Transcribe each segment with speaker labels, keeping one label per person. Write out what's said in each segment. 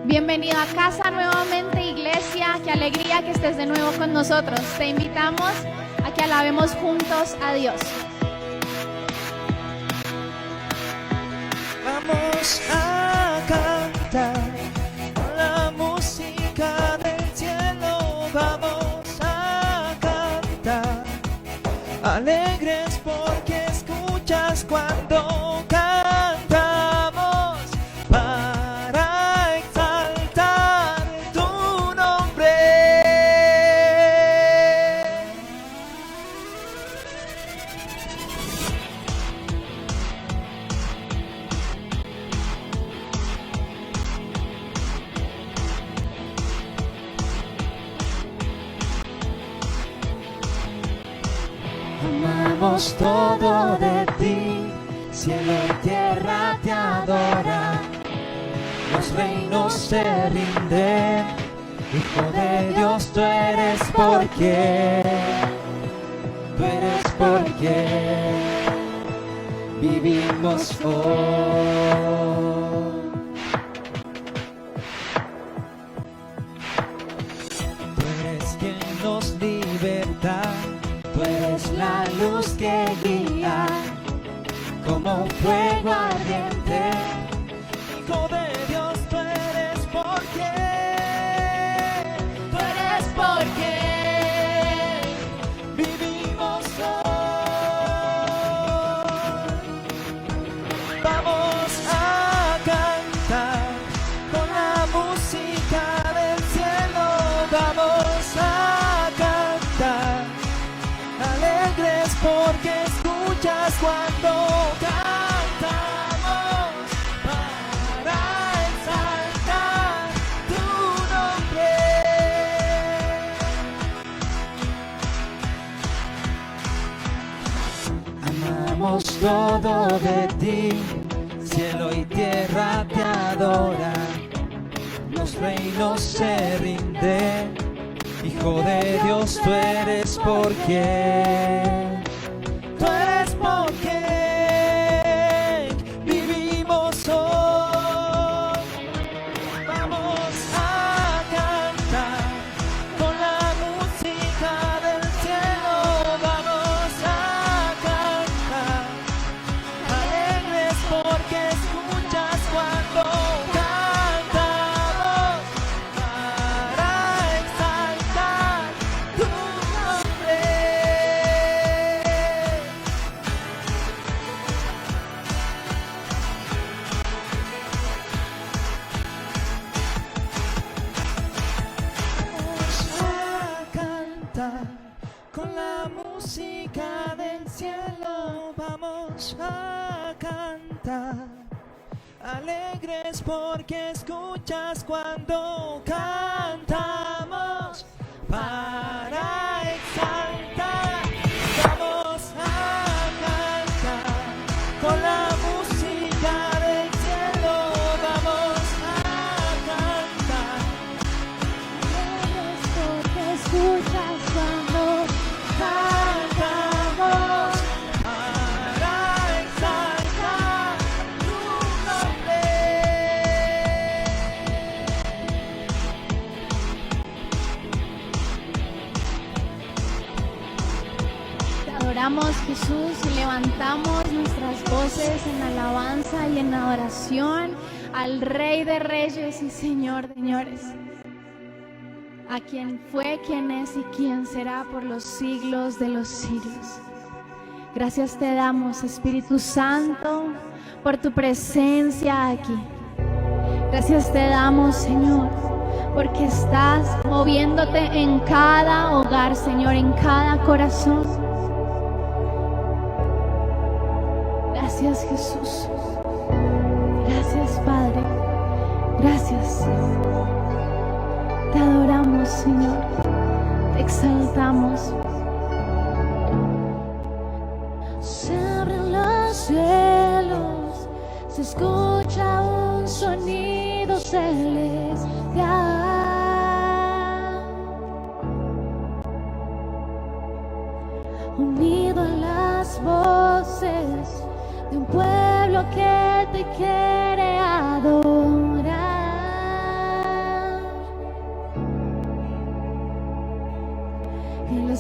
Speaker 1: Bienvenido a casa nuevamente, iglesia. Qué alegría que estés de nuevo con nosotros. Te invitamos a que alabemos juntos a Dios.
Speaker 2: Vamos a cantar con la música del cielo. Vamos a cantar alegres porque escuchas cuando cantamos para exaltar tu nombre. Amamos todo de ti, cielo y tierra te adoran, los reinos se rinden, Hijo de Dios tú eres porque vivimos hoy. Tú eres quien nos liberta, tú eres la luz que guía, como un fuego ardiente. Hijo de Dios, tú eres porque vivimos hoy. Vamos a cantar con la música del cielo. Vamos a cantar alegres porque escuchas cuando cantamos para exaltar tu nombre. Amamos todo de ti, cielo y tierra te adoran, los reinos se rinden. Hijo de Dios, tú eres porque vivimos hoy. Vamos a cantar con la música del cielo. Vamos a cantar alegres porque escuchas cuando cantamos para exaltar tu nombre. Vamos a cantar con la música del cielo. Vamos a cantar alegres porque escuchas cuando cantamos para exaltar. Vamos a cantar con la música del cielo. Vamos a cantar alegres porque escuchas cuando cantamos para exaltar tu nombre.
Speaker 1: Te adoramos, Jesús, y levantamos nuestras voces en alabanza y en adoración al Rey de Reyes y Señor de Señores, a quien fue, quien es y quien será por los siglos de los siglos. Gracias te damos, Espíritu Santo, por tu presencia aquí. Gracias te damos, Señor, porque estás moviéndote en cada hogar, Señor, en cada corazón. Gracias, Jesús. Gracias, Padre. Gracias. Te adoramos, Señor. Te exaltamos.
Speaker 3: Se abren los cielos, se escucha un sonido celestial. Unido a las voces de un pueblo que te quiere adorar.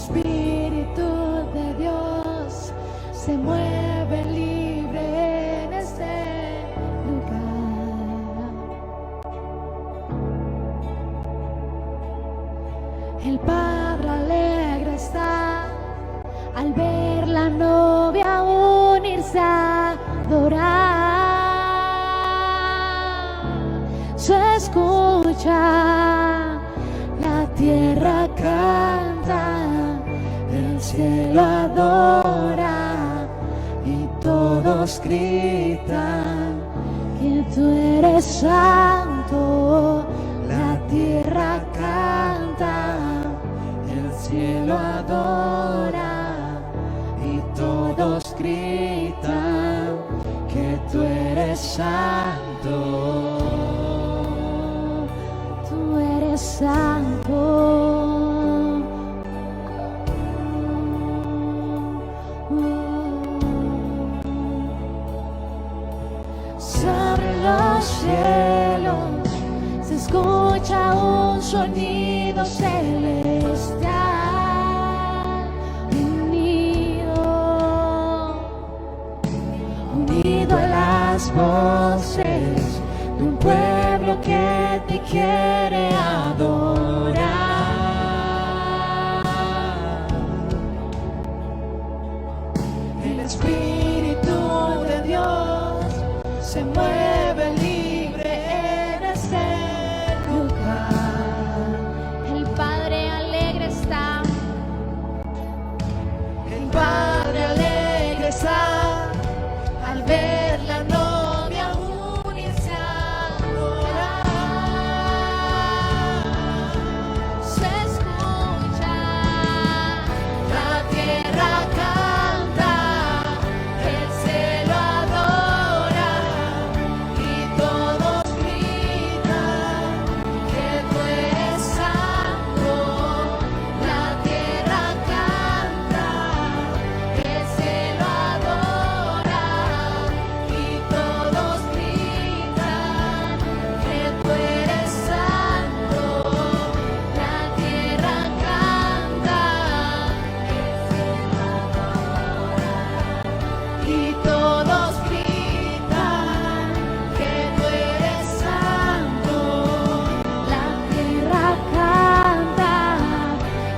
Speaker 3: Espíritu de Dios se mueve libre en este lugar. El Padre alegre está al ver la novia unirse a adorar. Se escucha, la tierra canta, el cielo adora y todos gritan que tú eres santo. La tierra canta, el cielo adora y todos gritan que tú eres santo. Tú eres santo. Sobre los cielos se escucha un sonido celestial, unido a las voces de un pueblo que te quiere adorar. El Espíritu de Dios se mueve libre en este lugar.
Speaker 1: El Padre alegre está.
Speaker 3: El Padre alegre está al ver la novia unirse a adorar.
Speaker 1: Se escucha,
Speaker 3: La tierra canta, el cielo adora y todos gritan que tú eres santo. La tierra canta, el cielo adora y todos gritan que tú eres santo. La tierra canta, y todos gritan que tú eres santo. La tierra canta,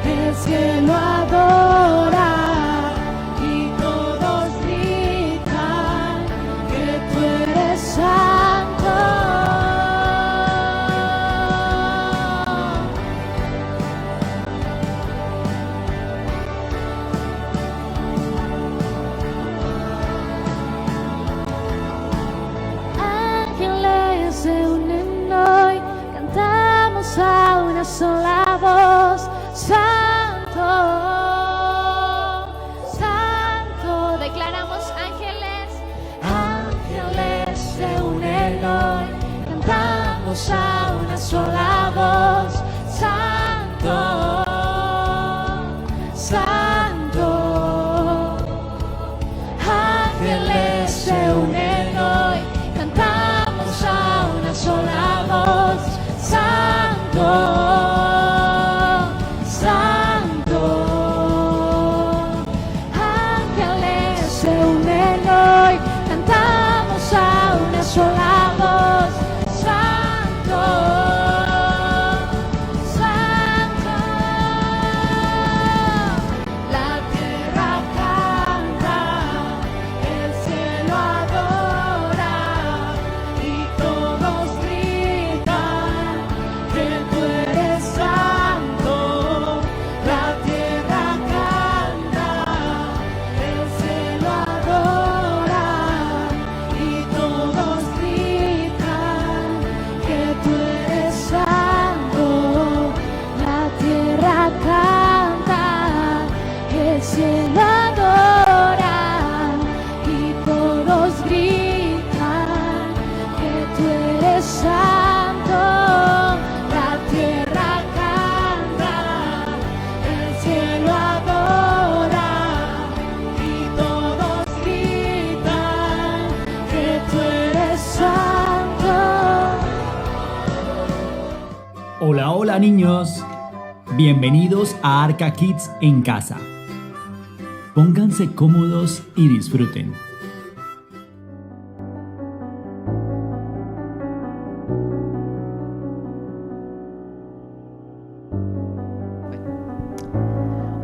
Speaker 3: el cielo adora y todos gritan que tú eres santo. Ángeles se unen hoy, cantamos a una sola voz. Santo, santo,
Speaker 1: declaramos ángeles.
Speaker 3: ángeles se unen hoy, cantamos a una sola voz. Santo, santo, ángeles se unen hoy, cantamos a una sola voz. Santo, santo, ángeles se unen hoy, cantamos a una sola voz. Santo, santo, la tierra canta, el cielo adora y todos gritan que tú eres santo. La tierra canta, el cielo adora y todos gritan que tú eres santo. La tierra canta, el cielo adora y todos gritan que tú eres santo. La tierra canta, el cielo adora y todos gritan que tú eres santo.
Speaker 2: Hola, hola niños.
Speaker 4: Bienvenidos a Arca Kids en casa. Pónganse cómodos y disfruten.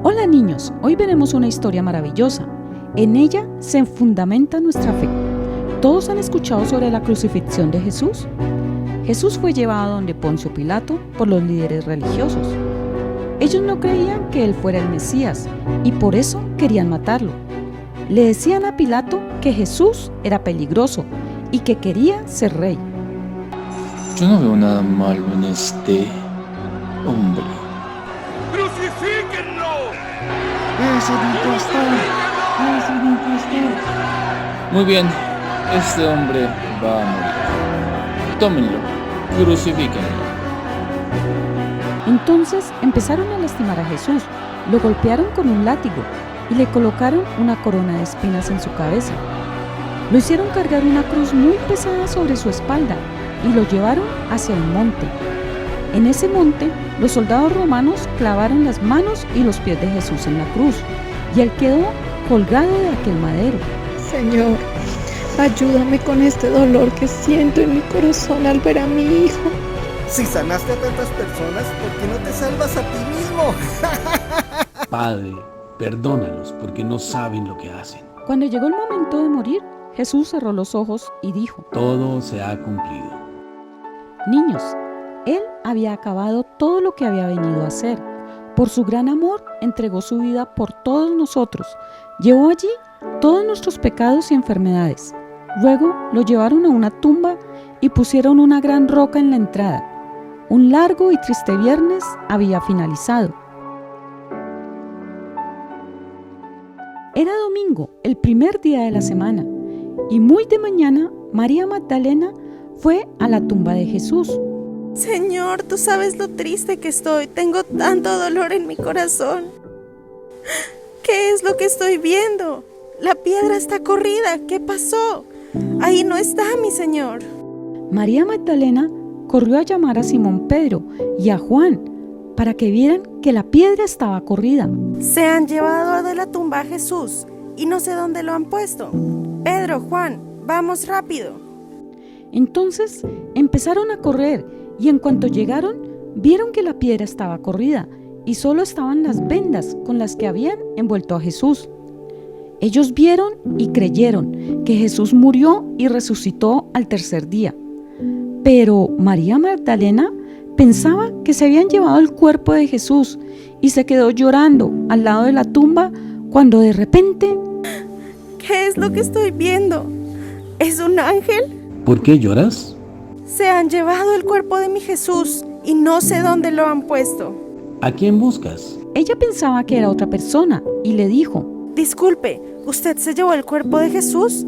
Speaker 5: Hola niños, hoy veremos una historia maravillosa. En ella se fundamenta nuestra fe. ¿Todos han escuchado sobre la crucifixión de Jesús? Jesús fue llevado donde Poncio Pilato por los líderes religiosos. Ellos no creían que él fuera el Mesías y por eso querían matarlo. Le decían a Pilato que Jesús era peligroso y que quería ser rey.
Speaker 6: Yo no veo nada malo en este hombre.
Speaker 7: ¡Crucifíquenlo!
Speaker 6: ¡Es un impostor! ¡Es un impostor! Muy bien, este hombre va a morir. Tómenlo, crucifíquenlo.
Speaker 5: Entonces empezaron a lastimar a Jesús, lo golpearon con un látigo y le colocaron una corona de espinas en su cabeza. Lo hicieron cargar una cruz muy pesada sobre su espalda y lo llevaron hacia un monte. En ese monte, los soldados romanos clavaron las manos y los pies de Jesús en la cruz y él quedó colgado de aquel madero.
Speaker 3: Señor, ayúdame con este dolor que siento en mi corazón al ver a mi hijo.
Speaker 8: Si sanaste a tantas personas, ¿por qué no te salvas a ti mismo?
Speaker 9: Padre, perdónalos porque no saben lo que hacen.
Speaker 5: Cuando llegó el momento de morir, Jesús cerró los ojos y dijo:
Speaker 9: Todo se ha cumplido.
Speaker 5: Niños, Él había acabado todo lo que había venido a hacer. Por su gran amor, entregó su vida por todos nosotros. Llevó allí todos nuestros pecados y enfermedades. Luego lo llevaron a una tumba y pusieron una gran roca en la entrada. Un largo y triste viernes había finalizado. Era domingo, el primer día de la semana, y muy de mañana María Magdalena fue a la tumba de Jesús.
Speaker 10: Señor, tú sabes lo triste que estoy. Tengo tanto dolor en mi corazón. ¿Qué es lo que estoy viendo? La piedra está corrida. ¿Qué pasó? Ahí no está, mi Señor.
Speaker 5: María Magdalena corrió a llamar a Simón Pedro y a Juan para que vieran que la piedra estaba corrida.
Speaker 10: Se han llevado de la tumba a Jesús y no sé dónde lo han puesto. Pedro, Juan, vamos rápido.
Speaker 5: Entonces empezaron a correr y en cuanto llegaron, vieron que la piedra estaba corrida y solo estaban las vendas con las que habían envuelto a Jesús. Ellos vieron y creyeron que Jesús murió y resucitó al tercer día. Pero María Magdalena pensaba que se habían llevado el cuerpo de Jesús y se quedó llorando al lado de la tumba cuando de repente...
Speaker 10: ¿Qué es lo que estoy viendo? ¿Es un ángel?
Speaker 9: ¿Por qué lloras?
Speaker 10: Se han llevado el cuerpo de mi Jesús y no sé dónde lo han puesto.
Speaker 9: ¿A quién buscas?
Speaker 5: Ella pensaba que era otra persona y le dijo:
Speaker 10: Disculpe, ¿usted se llevó el cuerpo de Jesús?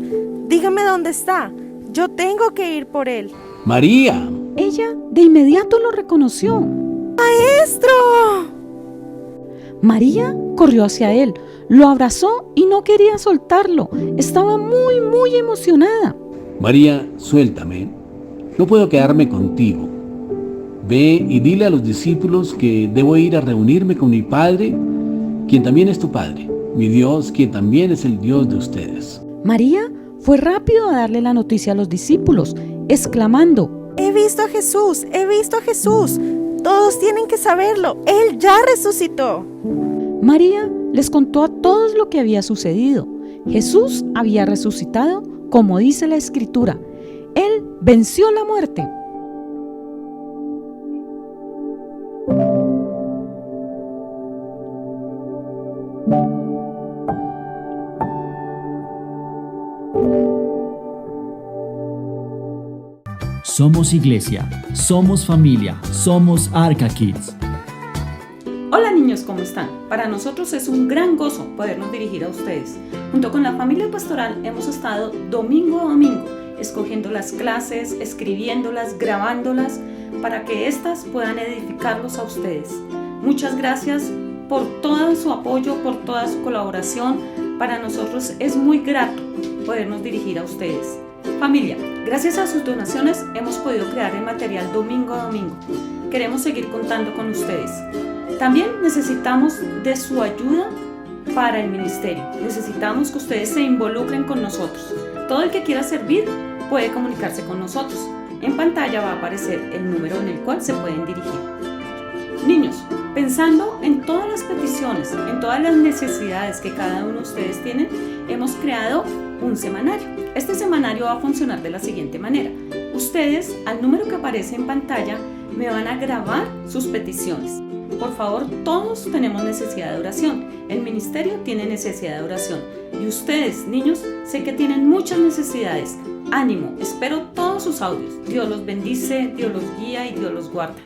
Speaker 10: Dígame dónde está. Yo tengo que ir por él.
Speaker 9: ¡María!
Speaker 5: Ella de inmediato lo reconoció.
Speaker 10: ¡Maestro!
Speaker 5: María corrió hacia él, lo abrazó y no quería soltarlo. Estaba muy emocionada.
Speaker 9: María, suéltame. No puedo quedarme contigo. Ve y dile a los discípulos que debo ir a reunirme con mi Padre, quien también es tu Padre, mi Dios, quien también es el Dios de ustedes.
Speaker 5: María fue rápido a darle la noticia a los discípulos, exclamando:
Speaker 10: He visto a Jesús, he visto a Jesús. Todos tienen que saberlo, Él ya resucitó.
Speaker 5: María les contó a todos lo que había sucedido. Jesús había resucitado, como dice la Escritura. Él venció la muerte.
Speaker 4: Somos iglesia, somos familia, somos Arca Kids.
Speaker 5: Hola niños, ¿cómo están? Para nosotros es un gran gozo podernos dirigir a ustedes. Junto con la familia pastoral hemos estado domingo a domingo escogiendo las clases, escribiéndolas, grabándolas para que éstas puedan edificarlos a ustedes. Muchas gracias por todo su apoyo, por toda su colaboración. Para nosotros es muy grato podernos dirigir a ustedes. Familia, gracias a sus donaciones hemos podido crear el material domingo a domingo. Queremos seguir contando con ustedes. También necesitamos de su ayuda para el ministerio. Necesitamos que ustedes se involucren con nosotros. Todo el que quiera servir puede comunicarse con nosotros. En pantalla va a aparecer el número en el cual se pueden dirigir. Niños, pensando en todas las peticiones, en todas las necesidades que cada uno de ustedes tienen, hemos creado un semanario. Este semanario va a funcionar de la siguiente manera. Ustedes, al número que aparece en pantalla, me van a grabar sus peticiones. Por favor, todos tenemos necesidad de oración. El ministerio tiene necesidad de oración. Y ustedes, niños, sé que tienen muchas necesidades. Ánimo, espero todos sus audios. Dios los bendice, Dios los guía y Dios los guarda.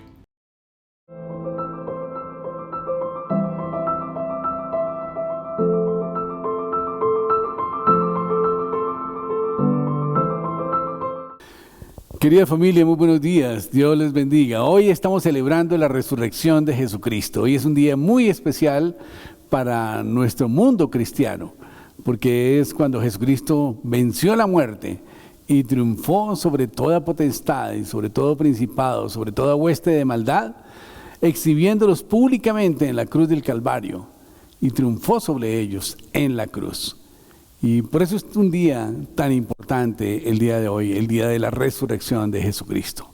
Speaker 9: Querida familia, muy buenos días, Dios les bendiga. Hoy estamos celebrando la resurrección de Jesucristo. Hoy es un día muy especial para nuestro mundo cristiano, porque es cuando Jesucristo venció la muerte y triunfó sobre toda potestad y sobre todo principado, sobre toda hueste de maldad, exhibiéndolos públicamente en la cruz del Calvario, y triunfó sobre ellos en la cruz. Y por eso es un día tan importante el día de hoy, el día de la resurrección de Jesucristo.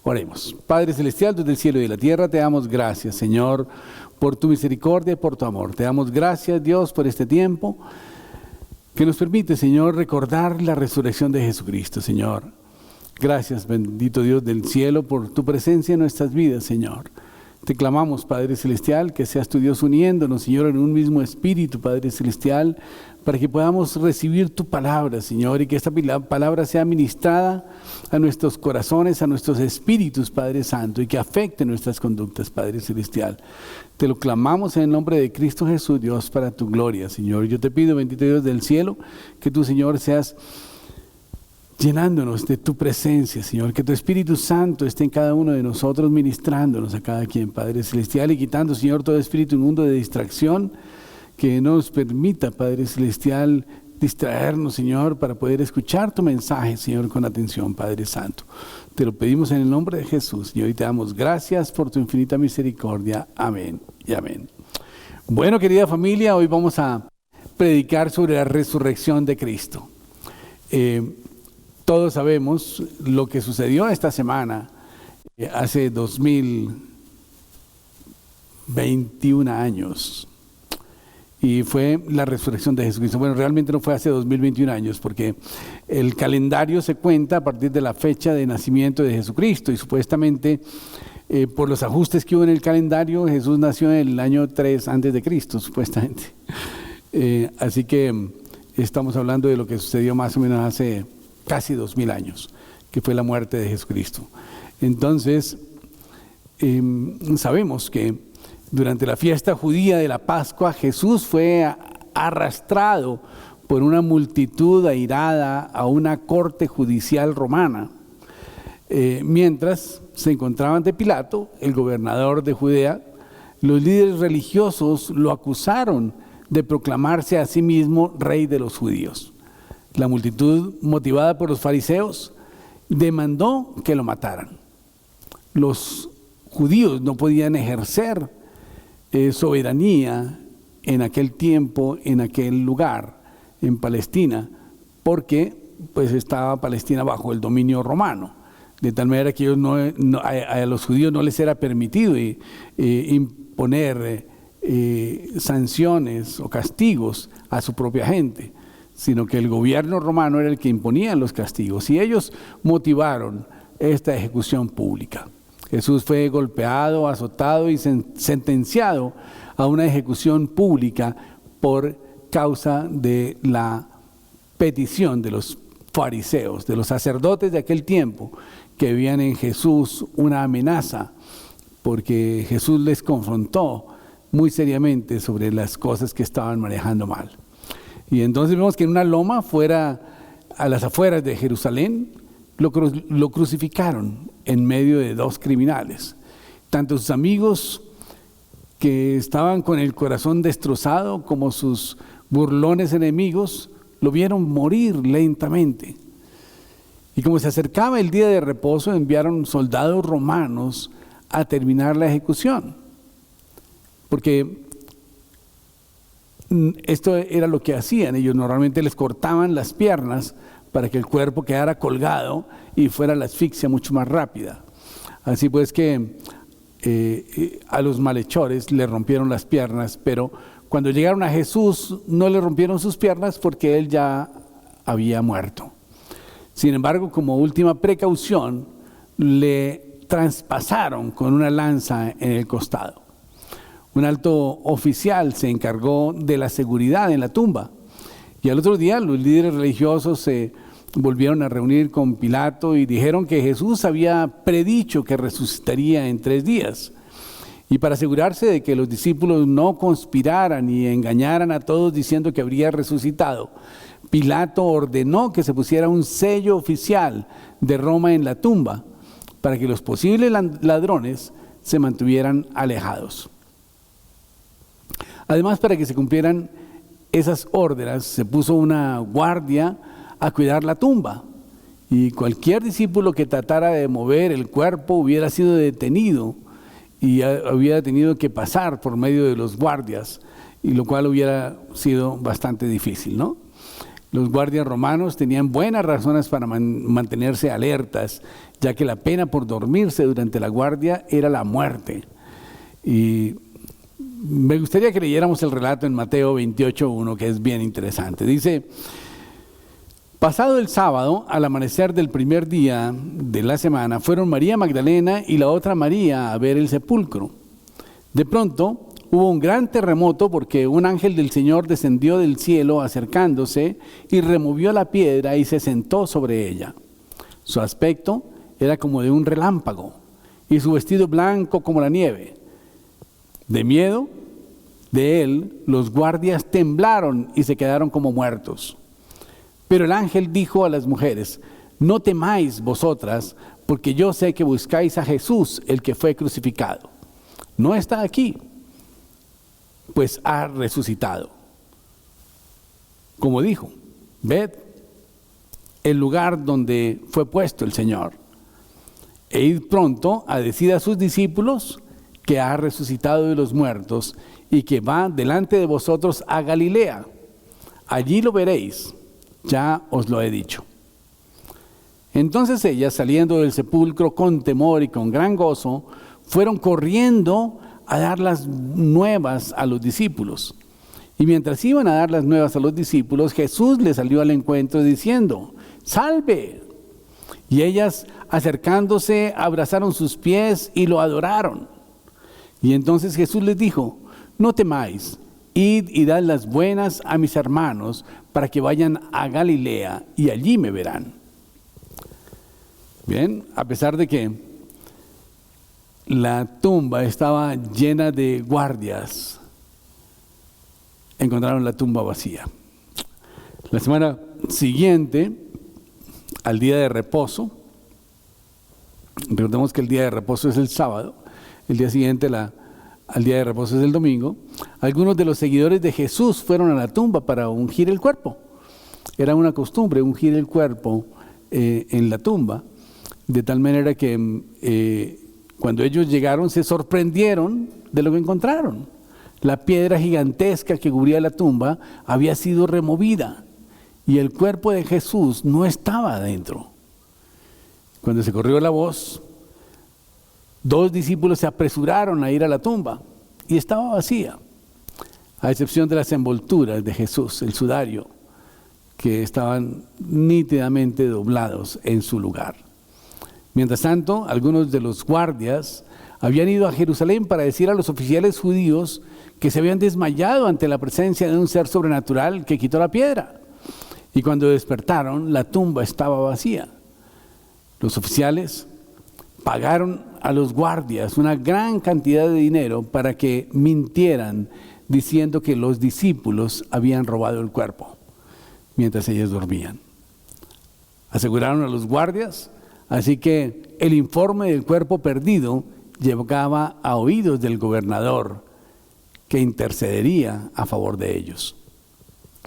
Speaker 9: Oremos. Padre Celestial, desde el cielo y de la tierra, te damos gracias, Señor, por tu misericordia y por tu amor. Te damos gracias, Dios, por este tiempo que nos permite, Señor, recordar la resurrección de Jesucristo, Señor. Gracias, bendito Dios del cielo, por tu presencia en nuestras vidas, Señor. Te clamamos, Padre Celestial, que seas tu Dios uniéndonos, Señor, en un mismo espíritu, Padre Celestial, para que podamos recibir tu palabra, Señor, y que esta palabra sea ministrada a nuestros corazones, a nuestros espíritus, Padre Santo, y que afecte nuestras conductas, Padre Celestial. Te lo clamamos en el nombre de Cristo Jesús, Dios, para tu gloria, Señor. Yo te pido, bendito Dios del cielo, que tú, Señor, seas llenándonos de tu presencia, Señor, que tu Espíritu Santo esté en cada uno de nosotros, ministrándonos a cada quien, Padre Celestial, y quitando, Señor, todo espíritu inmundo de distracción que no nos permita, Padre Celestial, distraernos, Señor, para poder escuchar tu mensaje, Señor, con atención, Padre Santo. Te lo pedimos en el nombre de Jesús, y hoy te damos gracias por tu infinita misericordia. Amén y amén. Bueno, querida familia, hoy vamos a predicar sobre la resurrección de Cristo. Todos sabemos lo que sucedió esta semana, hace 2021 años, y fue la resurrección de Jesucristo. Bueno, realmente no fue hace 2021 años, porque el calendario se cuenta a partir de la fecha de nacimiento de Jesucristo, y supuestamente por los ajustes que hubo en el calendario, Jesús nació en el año 3 antes de Cristo, supuestamente. Así que estamos hablando de lo que sucedió más o menos hace casi 2000 años, que fue la muerte de Jesucristo. Entonces, sabemos que durante la fiesta judía de la Pascua, Jesús fue arrastrado por una multitud airada a una corte judicial romana, mientras se encontraba ante Pilato, el gobernador de Judea. Los líderes religiosos lo acusaron de proclamarse a sí mismo rey de los judíos. La multitud, motivada por los fariseos, demandó que lo mataran. Los judíos no podían ejercer soberanía en aquel tiempo, en aquel lugar, en Palestina, porque pues estaba Palestina bajo el dominio romano, de tal manera que ellos a los judíos no les era permitido imponer sanciones o castigos a su propia gente, sino que el gobierno romano era el que imponía los castigos, y ellos motivaron esta ejecución pública. Jesús fue golpeado, azotado y sentenciado a una ejecución pública por causa de la petición de los fariseos, de los sacerdotes de aquel tiempo, que veían en Jesús una amenaza, porque Jesús les confrontó muy seriamente sobre las cosas que estaban manejando mal. Y entonces vemos que en una loma a las afueras de Jerusalén, lo crucificaron en medio de dos criminales. Tanto sus amigos, que estaban con el corazón destrozado, como sus burlones enemigos, lo vieron morir lentamente. Y como se acercaba el día de reposo, enviaron soldados romanos a terminar la ejecución. porque esto era lo que hacían. Ellos normalmente les cortaban las piernas para que el cuerpo quedara colgado y fuera la asfixia mucho más rápida. Así pues que a los malhechores le rompieron las piernas, pero cuando llegaron a Jesús no le rompieron sus piernas porque él ya había muerto. Sin embargo, como última precaución, le traspasaron con una lanza en el costado. Un alto oficial se encargó de la seguridad en la tumba. Y al otro día los líderes religiosos se volvieron a reunir con Pilato y dijeron que Jesús había predicho que resucitaría en 3 días. Y para asegurarse de que los discípulos no conspiraran y engañaran a todos diciendo que habría resucitado, Pilato ordenó que se pusiera un sello oficial de Roma en la tumba para que los posibles ladrones se mantuvieran alejados. Además, para que se cumplieran esas órdenes, se puso una guardia a cuidar la tumba, y cualquier discípulo que tratara de mover el cuerpo hubiera sido detenido y hubiera tenido que pasar por medio de los guardias, y lo cual hubiera sido bastante difícil, ¿no? Los guardias romanos tenían buenas razones para mantenerse alertas, ya que la pena por dormirse durante la guardia era la muerte. Y me gustaría que leyéramos el relato en Mateo 28:1, que es bien interesante. Dice: pasado el sábado, al amanecer del primer día de la semana, fueron María Magdalena y la otra María a ver el sepulcro. De pronto hubo un gran terremoto porque un ángel del Señor descendió del cielo acercándose y removió la piedra y se sentó sobre ella. Su aspecto era como de un relámpago y su vestido blanco como la nieve. De miedo de él, los guardias temblaron y se quedaron como muertos. Pero el ángel dijo a las mujeres: no temáis vosotras, porque yo sé que buscáis a Jesús, el que fue crucificado. No está aquí, pues ha resucitado. Como dijo, ved el lugar donde fue puesto el Señor. E id pronto a decir a sus discípulos que ha resucitado de los muertos y que va delante de vosotros a Galilea. Allí lo veréis. Ya os lo he dicho. Entonces ellas, saliendo del sepulcro con temor y con gran gozo, fueron corriendo a dar las nuevas a los discípulos. Y mientras iban a dar las nuevas a los discípulos, Jesús les salió al encuentro diciendo: ¡salve! Y ellas, acercándose, abrazaron sus pies y lo adoraron. Y entonces Jesús les dijo: no temáis, id y dad las buenas a mis hermanos, para que vayan a Galilea y allí me verán. Bien, a pesar de que la tumba estaba llena de guardias, encontraron la tumba vacía. La semana siguiente, al día de reposo, recordemos que el día de reposo es el sábado, el día siguiente al día de reposo es el domingo, algunos de los seguidores de Jesús fueron a la tumba para ungir el cuerpo. Era una costumbre ungir el cuerpo en la tumba, de tal manera que cuando ellos llegaron se sorprendieron de lo que encontraron. La piedra gigantesca que cubría la tumba había sido removida y el cuerpo de Jesús no estaba adentro. Cuando se corrió la voz, 2 discípulos se apresuraron a ir a la tumba y estaba vacía, a excepción de las envolturas de Jesús, el sudario, que estaban nítidamente doblados en su lugar. Mientras tanto, algunos de los guardias habían ido a Jerusalén para decir a los oficiales judíos que se habían desmayado ante la presencia de un ser sobrenatural que quitó la piedra. Y cuando despertaron, la tumba estaba vacía. Los oficiales pagaron a los guardias una gran cantidad de dinero para que mintieran diciendo que los discípulos habían robado el cuerpo mientras ellos dormían. Aseguraron a los guardias, así que el informe del cuerpo perdido llegaba a oídos del gobernador, que intercedería a favor de ellos.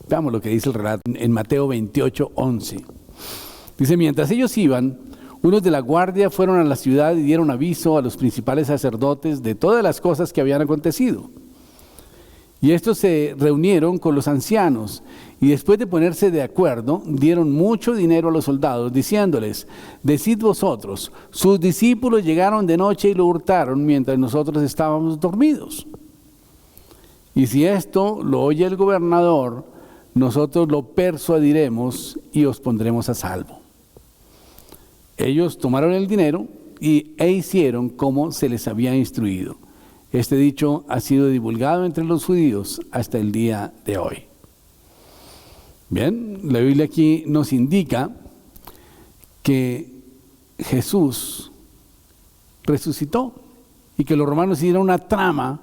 Speaker 9: Veamos lo que dice el relato en Mateo 28:11. Dice: mientras ellos iban, unos de la guardia fueron a la ciudad y dieron aviso a los principales sacerdotes de todas las cosas que habían acontecido. Y estos se reunieron con los ancianos y después de ponerse de acuerdo, dieron mucho dinero a los soldados, diciéndoles: decid vosotros, sus discípulos llegaron de noche y lo hurtaron mientras nosotros estábamos dormidos. Y si esto lo oye el gobernador, nosotros lo persuadiremos y os pondremos a salvo. Ellos tomaron el dinero e hicieron como se les había instruido. Este dicho ha sido divulgado entre los judíos hasta el día de hoy. Bien, la Biblia aquí nos indica que Jesús resucitó y que los romanos hicieron una trama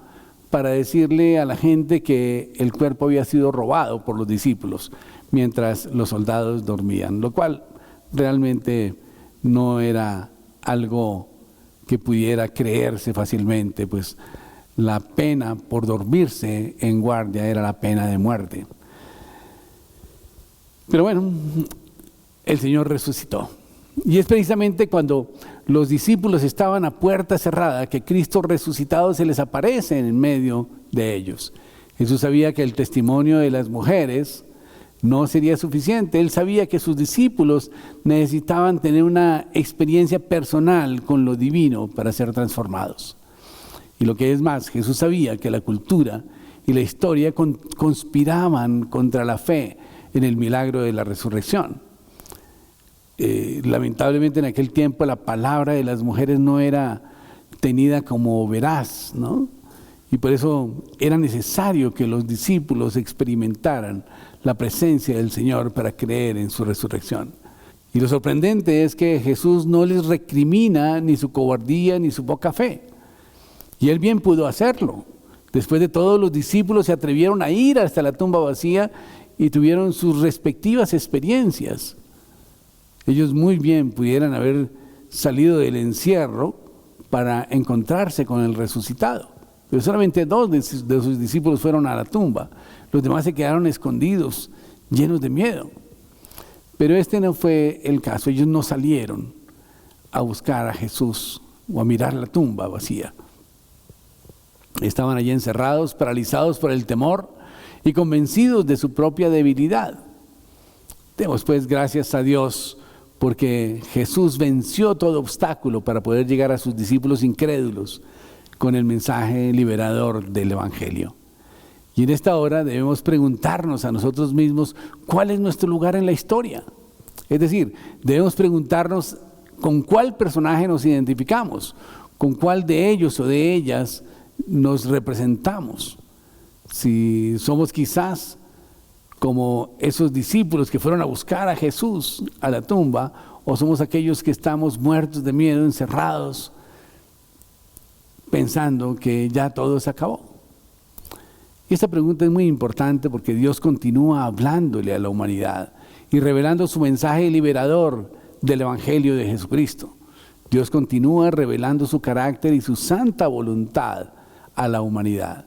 Speaker 9: para decirle a la gente que el cuerpo había sido robado por los discípulos mientras los soldados dormían, lo cual realmente no era algo que pudiera creerse fácilmente, pues la pena por dormirse en guardia era la pena de muerte. Pero bueno, el Señor resucitó. Y es precisamente cuando los discípulos estaban a puerta cerrada que Cristo resucitado se les aparece en medio de ellos. Jesús sabía que el testimonio de las mujeres no sería suficiente. Él sabía que sus discípulos necesitaban tener una experiencia personal con lo divino para ser transformados. Y lo que es más, Jesús sabía que la cultura y la historia conspiraban contra la fe en el milagro de la resurrección. Lamentablemente en aquel tiempo la palabra de las mujeres no era tenida como veraz, ¿no? Y por eso era necesario que los discípulos experimentaran la presencia del Señor para creer en su resurrección. Y lo sorprendente es que Jesús no les recrimina ni su cobardía ni su poca fe. Y Él bien pudo hacerlo. Después de todo, los discípulos se atrevieron a ir hasta la tumba vacía y tuvieron sus respectivas experiencias. Ellos muy bien pudieran haber salido del encierro para encontrarse con el resucitado. Pero solamente 2 de sus discípulos fueron a la tumba. Los demás se quedaron escondidos, llenos de miedo. Pero este no fue el caso. Ellos no salieron a buscar a Jesús o a mirar la tumba vacía. Estaban allí encerrados, paralizados por el temor y convencidos de su propia debilidad. Demos pues gracias a Dios porque Jesús venció todo obstáculo para poder llegar a sus discípulos incrédulos con el mensaje liberador del Evangelio. Y en esta hora debemos preguntarnos a nosotros mismos cuál es nuestro lugar en la historia. Es decir, debemos preguntarnos con cuál personaje nos identificamos, con cuál de ellos o de ellas nos representamos. Si somos quizás como esos discípulos que fueron a buscar a Jesús a la tumba, o somos aquellos que estamos muertos de miedo, encerrados, pensando que ya todo se acabó. Y esta pregunta es muy importante porque Dios continúa hablándole a la humanidad y revelando su mensaje liberador del Evangelio de Jesucristo. Dios continúa revelando su carácter y su santa voluntad a la humanidad.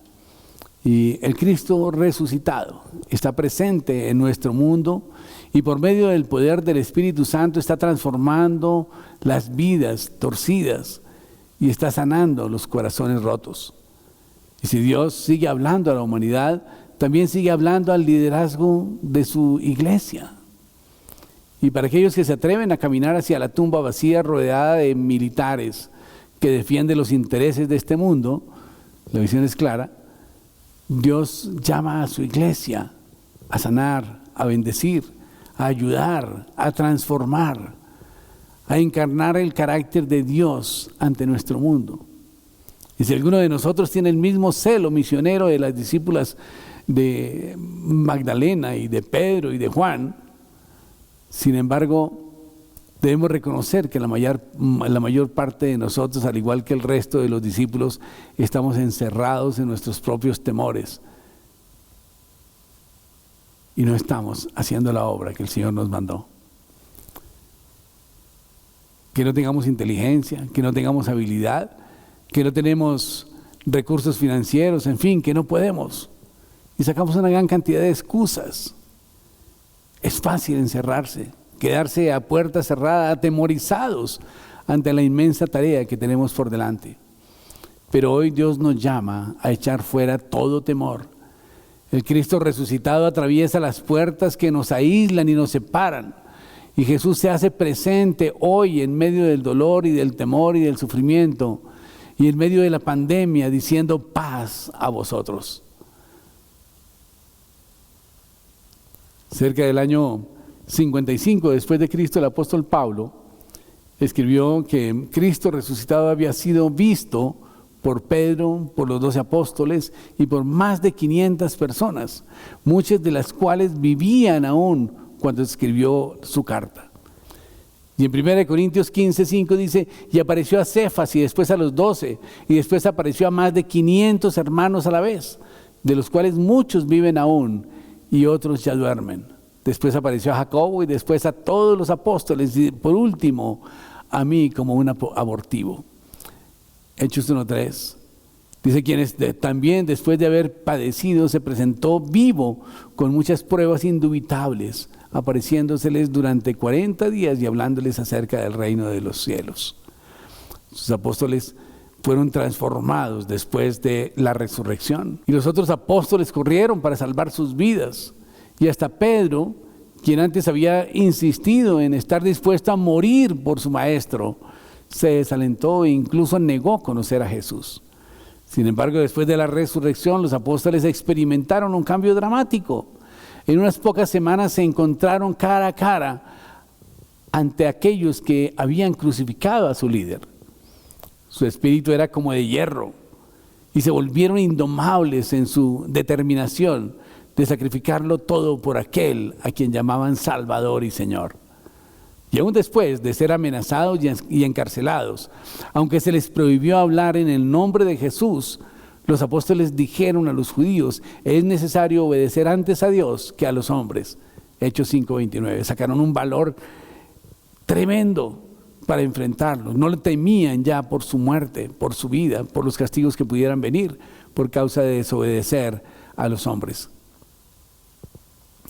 Speaker 9: Y el Cristo resucitado está presente en nuestro mundo y por medio del poder del Espíritu Santo está transformando las vidas torcidas y está sanando los corazones rotos. Y si Dios sigue hablando a la humanidad, también sigue hablando al liderazgo de su iglesia. Y para aquellos que se atreven a caminar hacia la tumba vacía rodeada de militares que defienden los intereses de este mundo, la visión es clara. Dios llama a su iglesia a sanar, a bendecir, a ayudar, a transformar, a encarnar el carácter de Dios ante nuestro mundo. Y si alguno de nosotros tiene el mismo celo misionero de las discípulas de Magdalena y de Pedro y de Juan, sin embargo, debemos reconocer que la mayor parte de nosotros, al igual que el resto de los discípulos, estamos encerrados en nuestros propios temores y no estamos haciendo la obra que el Señor nos mandó. Que no tengamos inteligencia, que no tengamos habilidad, que no tenemos recursos financieros, en fin, que no podemos. Y sacamos una gran cantidad de excusas. Es fácil encerrarse, quedarse a puerta cerrada, atemorizados ante la inmensa tarea que tenemos por delante. Pero hoy Dios nos llama a echar fuera todo temor, El Cristo resucitado atraviesa las puertas que nos aíslan y nos separan. Y Jesús se hace presente hoy en medio del dolor y del temor y del sufrimiento y en medio de la pandemia, diciendo paz a vosotros. Cerca del año 55 después de Cristo, el apóstol Pablo escribió que Cristo resucitado había sido visto por Pedro, por los 12 apóstoles y por más de 500 personas, muchas de las cuales vivían aún cuando escribió su carta. Y en 1 Corintios 15:5 dice, y apareció a Cefas y después a los 12, y después apareció a más de 500 hermanos a la vez, de los cuales muchos viven aún y otros ya duermen. Después apareció a Jacobo y después a todos los apóstoles y por último a mí como un abortivo. Hechos 1:3 dice, quienes también después de haber padecido se presentó vivo con muchas pruebas indubitables, apareciéndoseles durante 40 días y hablándoles acerca del reino de los cielos. Sus apóstoles fueron transformados después de la resurrección y los otros apóstoles corrieron para salvar sus vidas. Y hasta Pedro, quien antes había insistido en estar dispuesto a morir por su maestro, se desalentó e incluso negó conocer a Jesús. Sin embargo, después de la resurrección, los apóstoles experimentaron un cambio dramático. En unas pocas semanas se encontraron cara a cara ante aquellos que habían crucificado a su líder. Su espíritu era como de hierro y se volvieron indomables en su determinación de sacrificarlo todo por aquel a quien llamaban Salvador y Señor. Y aún después de ser amenazados y encarcelados, aunque se les prohibió hablar en el nombre de Jesús, los apóstoles dijeron a los judíos, es necesario obedecer antes a Dios que a los hombres. Hechos 5:29. Sacaron un valor tremendo para enfrentarlos. No le temían ya por su muerte, por su vida, por los castigos que pudieran venir por causa de desobedecer a los hombres.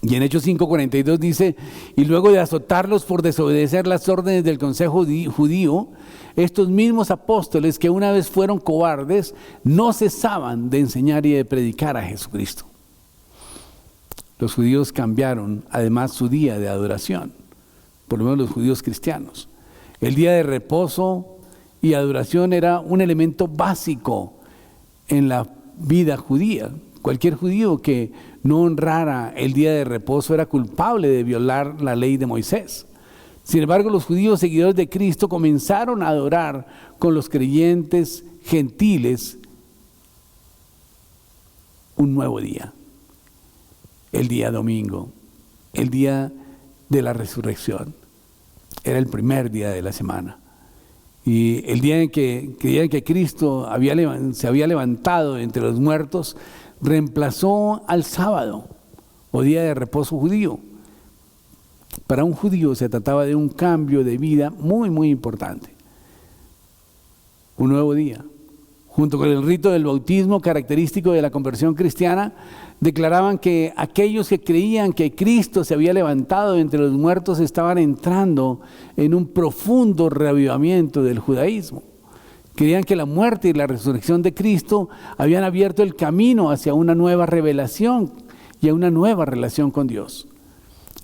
Speaker 9: Y en Hechos 5:42 dice, y luego de azotarlos por desobedecer las órdenes del consejo judío, estos mismos apóstoles que una vez fueron cobardes, no cesaban de enseñar y de predicar a Jesucristo. Los judíos cambiaron además su día de adoración, por lo menos los judíos cristianos. El día de reposo y adoración era un elemento básico en la vida judía. Cualquier judío que no honrara el día de reposo era culpable de violar la ley de Moisés. Sin embargo, los judíos seguidores de Cristo comenzaron a adorar con los creyentes gentiles un nuevo día, el día domingo, el día de la resurrección. Era el primer día de la semana. Y el día en que creían que Cristo se había levantado entre los muertos, reemplazó al sábado o día de reposo judío. Para un judío se trataba de un cambio de vida muy, muy importante. Un nuevo día. Junto con el rito del bautismo característico de la conversión cristiana, declaraban que aquellos que creían que Cristo se había levantado entre los muertos estaban entrando en un profundo reavivamiento del judaísmo. Creían que la muerte y la resurrección de Cristo habían abierto el camino hacia una nueva revelación y a una nueva relación con Dios.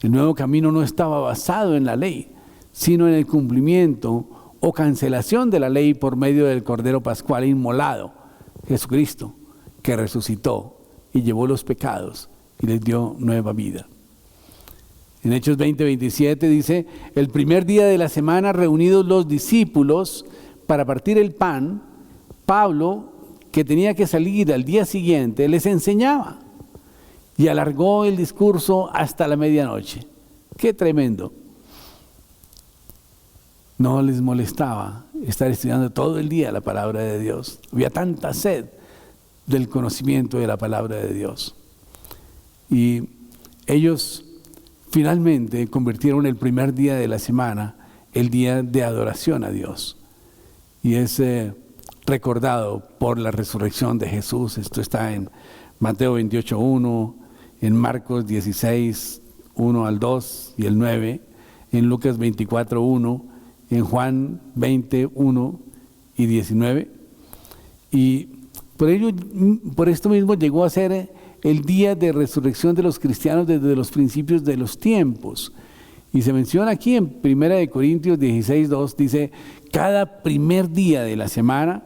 Speaker 9: El nuevo camino no estaba basado en la ley, sino en el cumplimiento o cancelación de la ley por medio del Cordero Pascual inmolado, Jesucristo, que resucitó y llevó los pecados y les dio nueva vida. En Hechos 20:27 dice, el primer día de la semana reunidos los discípulos para partir el pan, Pablo, que tenía que salir al día siguiente, les enseñaba y alargó el discurso hasta la medianoche. ¡Qué tremendo! No les molestaba estar estudiando todo el día la palabra de Dios. Había tanta sed del conocimiento de la palabra de Dios. Y ellos finalmente convirtieron el primer día de la semana el día de adoración a Dios. Y es recordado por la resurrección de Jesús. Esto está en Mateo 28:1, en Marcos 16:1 al 2 y el 9, en Lucas 24:1, en Juan 20:1 y 19. Y por esto mismo llegó a ser el día de resurrección de los cristianos desde los principios de los tiempos. Y se menciona aquí en 1 Corintios 16:2, dice: cada primer día de la semana,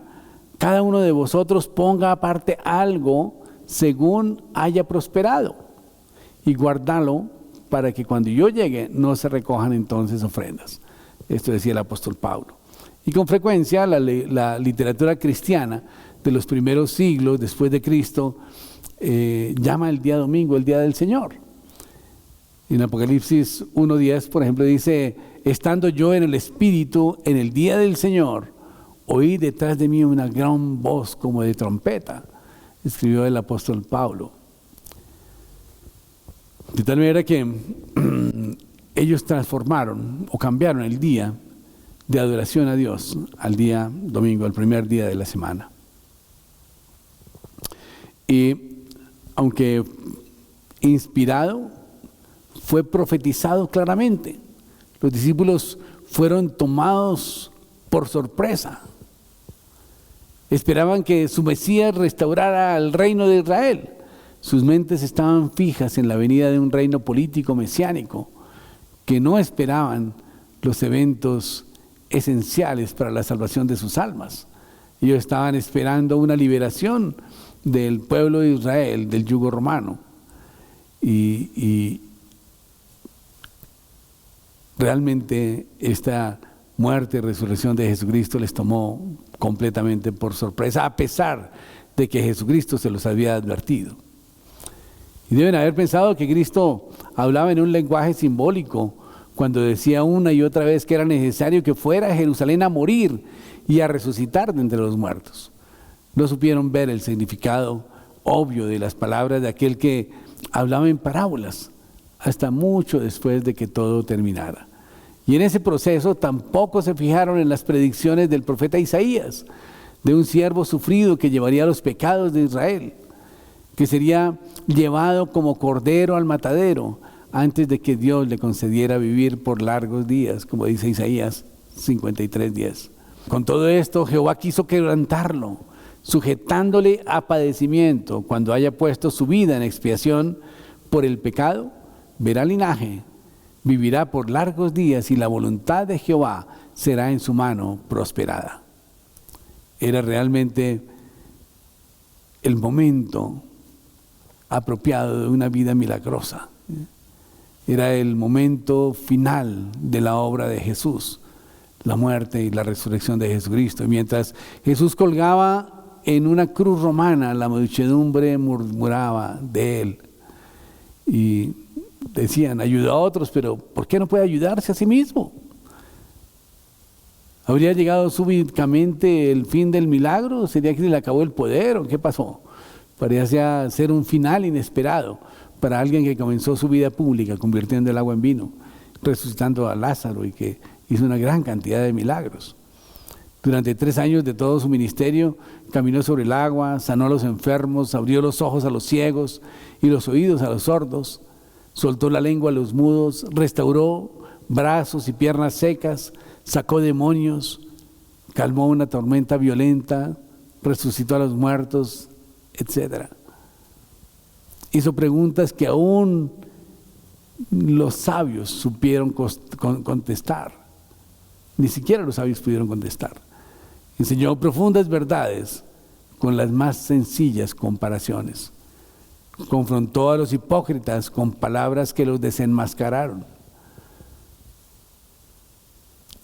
Speaker 9: cada uno de vosotros ponga aparte algo según haya prosperado, y guárdalo para que cuando yo llegue no se recojan entonces ofrendas. Esto decía el apóstol Pablo. Y con frecuencia la literatura cristiana de los primeros siglos después de Cristo llama el día domingo el día del Señor. En Apocalipsis 1:10, por ejemplo, dice: estando yo en el Espíritu en el día del Señor, oí detrás de mí una gran voz como de trompeta, escribió el apóstol Pablo. De tal manera que ellos transformaron o cambiaron el día de adoración a Dios al día domingo, al primer día de la semana. Y aunque inspirado, fue profetizado claramente. Los discípulos fueron tomados por sorpresa. Esperaban que su Mesías restaurara el reino de Israel. Sus mentes estaban fijas en la venida de un reino político mesiánico, que no esperaban los eventos esenciales para la salvación de sus almas. Ellos estaban esperando una liberación del pueblo de Israel del yugo romano. Y realmente esta muerte y resurrección de Jesucristo les tomó completamente por sorpresa, a pesar de que Jesucristo se los había advertido. Y deben haber pensado que Cristo hablaba en un lenguaje simbólico cuando decía una y otra vez que era necesario que fuera a Jerusalén a morir y a resucitar de entre los muertos. No supieron ver el significado obvio de las palabras de aquel que hablaba en parábolas hasta mucho después de que todo terminara. Y en ese proceso tampoco se fijaron en las predicciones del profeta Isaías, de un siervo sufrido que llevaría los pecados de Israel, que sería llevado como cordero al matadero antes de que Dios le concediera vivir por largos días, como dice Isaías 53:10. Con todo esto, Jehová quiso quebrantarlo, sujetándole a padecimiento. Cuando haya puesto su vida en expiación por el pecado, verá linaje, vivirá por largos días, y la voluntad de Jehová será en su mano prosperada. Era realmente el momento apropiado de una vida milagrosa. Era el momento final de la obra de Jesús, la muerte y la resurrección de Jesucristo. Y mientras Jesús colgaba en una cruz romana, la muchedumbre murmuraba de él y decían: ayuda a otros, pero ¿por qué no puede ayudarse a sí mismo? ¿Habría llegado súbitamente el fin del milagro? ¿Sería que se le acabó el poder o qué pasó? Parecía ser un final inesperado para alguien que comenzó su vida pública convirtiendo el agua en vino, resucitando a Lázaro, y que hizo una gran cantidad de milagros. Durante 3 años de todo su ministerio, caminó sobre el agua, sanó a los enfermos, abrió los ojos a los ciegos y los oídos a los sordos, soltó la lengua a los mudos, restauró brazos y piernas secas, sacó demonios, calmó una tormenta violenta, resucitó a los muertos, etc. Hizo preguntas que aún los sabios supieron contestar. Ni siquiera los sabios pudieron contestar. Enseñó profundas verdades con las más sencillas comparaciones. Confrontó a los hipócritas con palabras que los desenmascararon.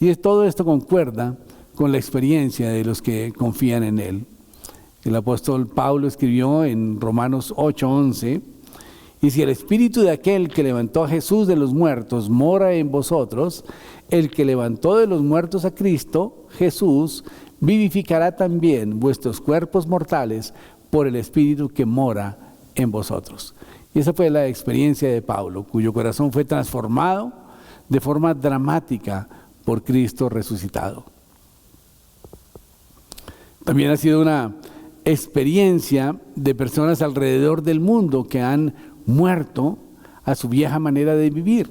Speaker 9: Y todo esto concuerda con la experiencia de los que confían en él. El apóstol Pablo escribió en Romanos 8:11: y si el espíritu de aquel que levantó a Jesús de los muertos mora en vosotros, el que levantó de los muertos a Cristo Jesús vivificará también vuestros cuerpos mortales por el espíritu que mora en vosotros. Y esa fue la experiencia de Pablo, cuyo corazón fue transformado de forma dramática por Cristo resucitado. También ha sido una experiencia de personas alrededor del mundo que han muerto a su vieja manera de vivir,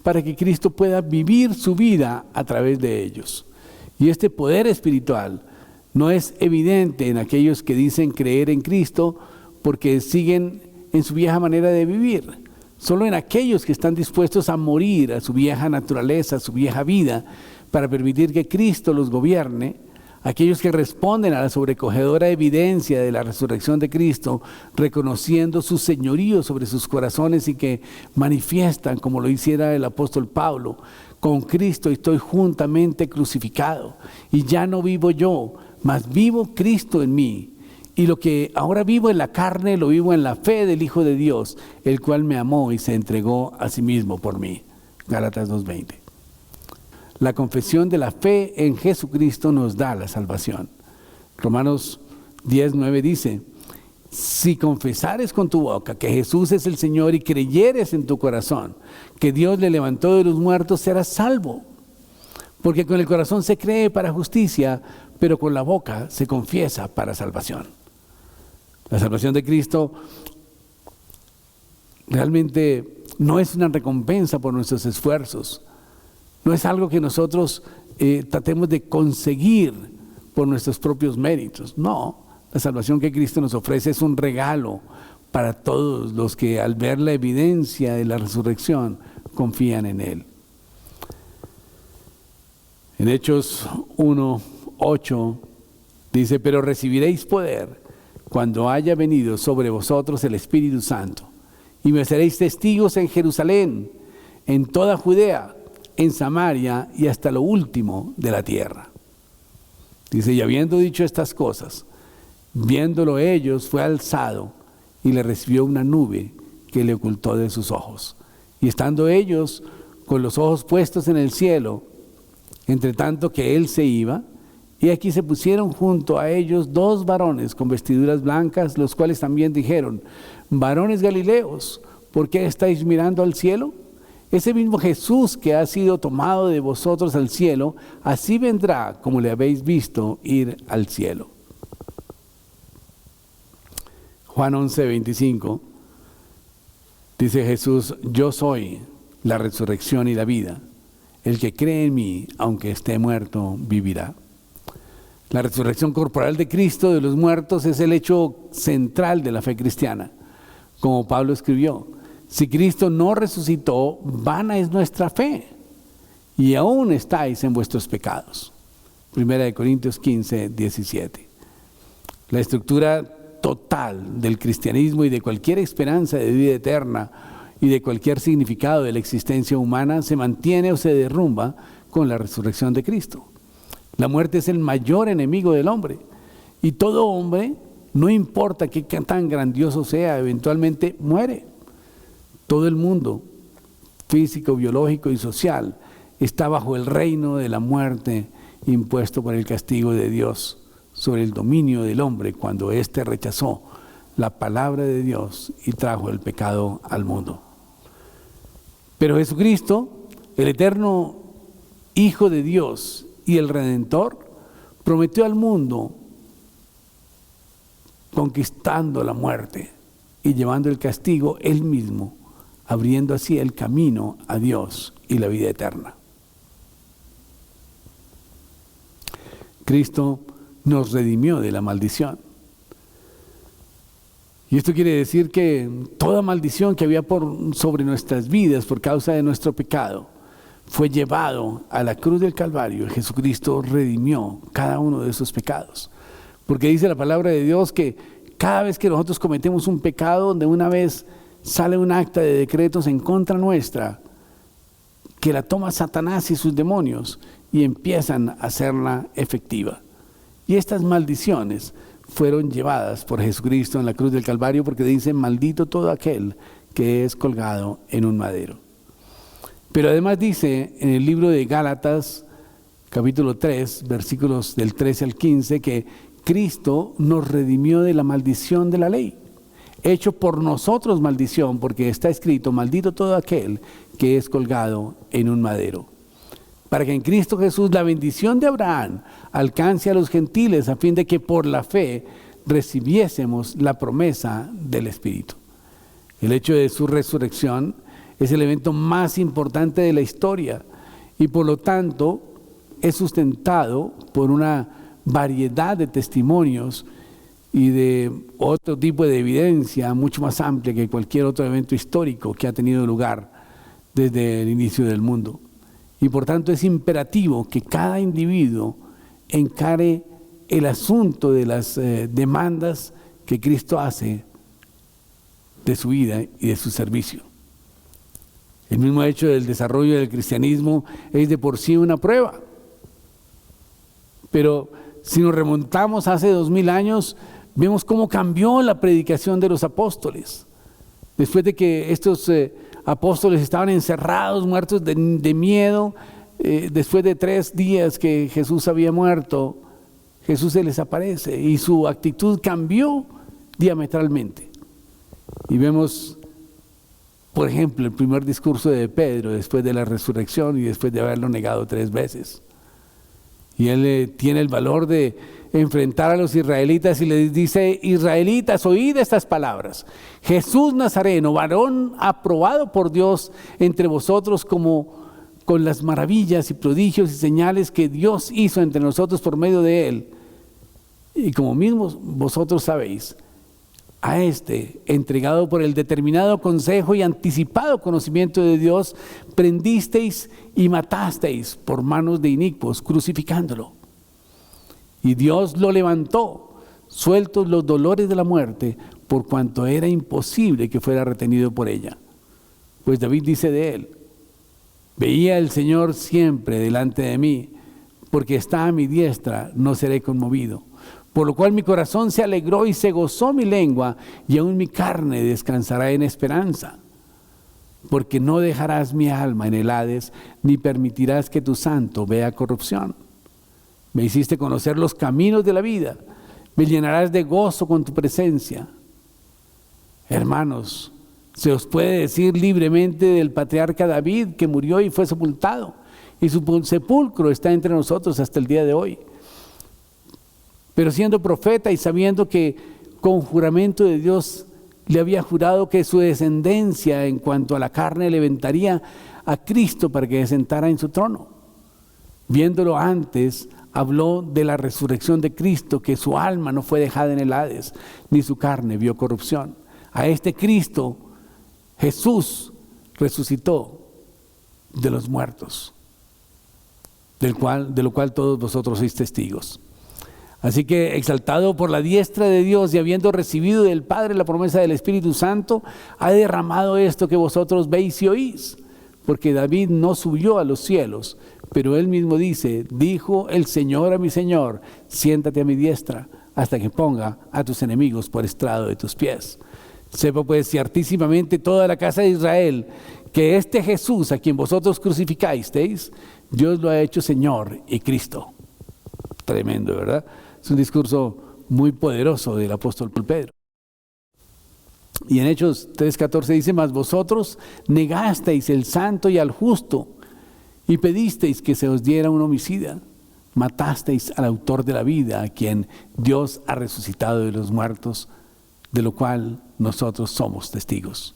Speaker 9: para que Cristo pueda vivir su vida a través de ellos. Y este poder espiritual no es evidente en aquellos que dicen creer en Cristo porque siguen en su vieja manera de vivir, solo en aquellos que están dispuestos a morir a su vieja naturaleza, a su vieja vida, para permitir que Cristo los gobierne. Aquellos que responden a la sobrecogedora evidencia de la resurrección de Cristo, reconociendo su señorío sobre sus corazones y que manifiestan, como lo hiciera el apóstol Pablo: con Cristo estoy juntamente crucificado, y ya no vivo yo, mas vivo Cristo en mí. Y lo que ahora vivo en la carne, lo vivo en la fe del Hijo de Dios, el cual me amó y se entregó a sí mismo por mí. Gálatas 2:20. La confesión de la fe en Jesucristo nos da la salvación. Romanos 10:9 dice: si confesares con tu boca que Jesús es el Señor y creyeres en tu corazón que Dios le levantó de los muertos, serás salvo. Porque con el corazón se cree para justicia, pero con la boca se confiesa para salvación. La salvación de Cristo realmente no es una recompensa por nuestros esfuerzos. No es algo que nosotros tratemos de conseguir por nuestros propios méritos. No, la salvación que Cristo nos ofrece es un regalo para todos los que, al ver la evidencia de la resurrección, confían en Él. En Hechos 1:8 dice: pero recibiréis poder cuando haya venido sobre vosotros el Espíritu Santo, y me seréis testigos en Jerusalén, en toda Judea, en Samaria y hasta lo último de la tierra. Dice: y habiendo dicho estas cosas, viéndolo ellos, fue alzado y le recibió una nube que le ocultó de sus ojos. Y estando ellos con los ojos puestos en el cielo, entre tanto que él se iba, y aquí se pusieron junto a ellos 2 varones con vestiduras blancas, los cuales también dijeron: varones galileos, ¿por qué estáis mirando al cielo? Ese mismo Jesús que ha sido tomado de vosotros al cielo, así vendrá como le habéis visto ir al cielo. Juan 11:25 dice Jesús: yo soy la resurrección y la vida. El que cree en mí, aunque esté muerto, vivirá. La resurrección corporal de Cristo de los muertos es el hecho central de la fe cristiana. Como Pablo escribió: si Cristo no resucitó, vana es nuestra fe, y aún estáis en vuestros pecados. 1 Corintios 15:17. La estructura total del cristianismo y de cualquier esperanza de vida eterna y de cualquier significado de la existencia humana se mantiene o se derrumba con la resurrección de Cristo. La muerte es el mayor enemigo del hombre, y todo hombre, no importa qué tan grandioso sea, eventualmente muere. Todo el mundo, físico, biológico y social, está bajo el reino de la muerte impuesto por el castigo de Dios sobre el dominio del hombre cuando éste rechazó la palabra de Dios y trajo el pecado al mundo. Pero Jesucristo, el eterno Hijo de Dios y el Redentor, prometió al mundo conquistando la muerte y llevando el castigo Él mismo, abriendo así el camino a Dios y la vida eterna. Cristo nos redimió de la maldición. Y esto quiere decir que toda maldición que había sobre nuestras vidas por causa de nuestro pecado fue llevado a la cruz del Calvario. Jesucristo redimió cada uno de esos pecados. Porque dice la palabra de Dios que cada vez que nosotros cometemos un pecado, de una vez sale un acta de decretos en contra nuestra, que la toma Satanás y sus demonios y empiezan a hacerla efectiva. Y estas maldiciones fueron llevadas por Jesucristo en la cruz del Calvario, porque dice: maldito todo aquel que es colgado en un madero. Pero además dice en el libro de Gálatas, capítulo 3, versículos del 13 al 15, que Cristo nos redimió de la maldición de la ley, hecho por nosotros maldición, porque está escrito: maldito todo aquel que es colgado en un madero. Para que en Cristo Jesús la bendición de Abraham alcance a los gentiles, a fin de que por la fe recibiésemos la promesa del Espíritu. El hecho de su resurrección es el evento más importante de la historia, y por lo tanto es sustentado por una variedad de testimonios y de otro tipo de evidencia mucho más amplia que cualquier otro evento histórico que ha tenido lugar desde el inicio del mundo. Y por tanto es imperativo que cada individuo encare el asunto de las demandas que Cristo hace de su vida y de su servicio. El mismo hecho del desarrollo del cristianismo es de por sí una prueba. Pero si nos remontamos hace 2000 años, vemos cómo cambió la predicación de los apóstoles. Después de que estos apóstoles estaban encerrados, muertos de miedo, después de 3 días que Jesús había muerto, Jesús se les aparece y su actitud cambió diametralmente. Y vemos, por ejemplo, el primer discurso de Pedro después de la resurrección y después de haberlo negado 3 veces. Y él tiene el valor de enfrentar a los israelitas y les dice: israelitas, oíd estas palabras. Jesús Nazareno, varón aprobado por Dios entre vosotros, como con las maravillas y prodigios y señales que Dios hizo entre nosotros por medio de él. Y como mismos vosotros sabéis, a este, entregado por el determinado consejo y anticipado conocimiento de Dios, prendisteis y matasteis por manos de inicuos, crucificándolo. Y Dios lo levantó, sueltos los dolores de la muerte, por cuanto era imposible que fuera retenido por ella. Pues David dice de él: veía el Señor siempre delante de mí, porque está a mi diestra, no seré conmovido. Por lo cual mi corazón se alegró y se gozó mi lengua, y aún mi carne descansará en esperanza. Porque no dejarás mi alma en el Hades, ni permitirás que tu santo vea corrupción. Me hiciste conocer los caminos de la vida, me llenarás de gozo con tu presencia. Hermanos, se os puede decir libremente del patriarca David, que murió y fue sepultado, y su sepulcro está entre nosotros hasta el día de hoy. Pero siendo profeta y sabiendo que con juramento de Dios le había jurado que su descendencia en cuanto a la carne levantaría a Cristo para que se sentara en su trono. Viéndolo antes, habló de la resurrección de Cristo, que su alma no fue dejada en el Hades, ni su carne vio corrupción. A este Cristo, Jesús resucitó de los muertos, de lo cual todos vosotros sois testigos. Así que, exaltado por la diestra de Dios y habiendo recibido del Padre la promesa del Espíritu Santo, ha derramado esto que vosotros veis y oís. Porque David no subió a los cielos, pero él mismo dice: dijo el Señor a mi Señor, siéntate a mi diestra, hasta que ponga a tus enemigos por estrado de tus pies. Sepa pues ciertísimamente toda la casa de Israel, que este Jesús a quien vosotros crucificasteis, Dios lo ha hecho Señor y Cristo. Tremendo, ¿verdad? Es un discurso muy poderoso del apóstol Pedro. Y en Hechos 3:14 dice: mas vosotros negasteis el santo y al justo, y pedisteis que se os diera un homicida. Matasteis al autor de la vida, a quien Dios ha resucitado de los muertos, de lo cual nosotros somos testigos.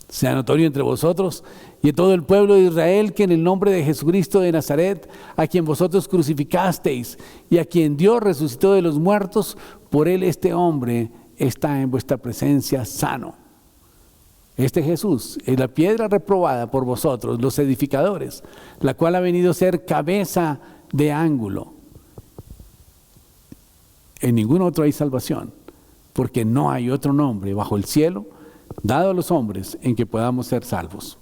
Speaker 9: Sea notorio entre vosotros y en todo el pueblo de Israel que en el nombre de Jesucristo de Nazaret, a quien vosotros crucificasteis y a quien Dios resucitó de los muertos, por él este hombre está en vuestra presencia sano. Este Jesús es la piedra reprobada por vosotros, los edificadores, la cual ha venido a ser cabeza de ángulo. En ningún otro hay salvación, porque no hay otro nombre bajo el cielo dado a los hombres en que podamos ser salvos.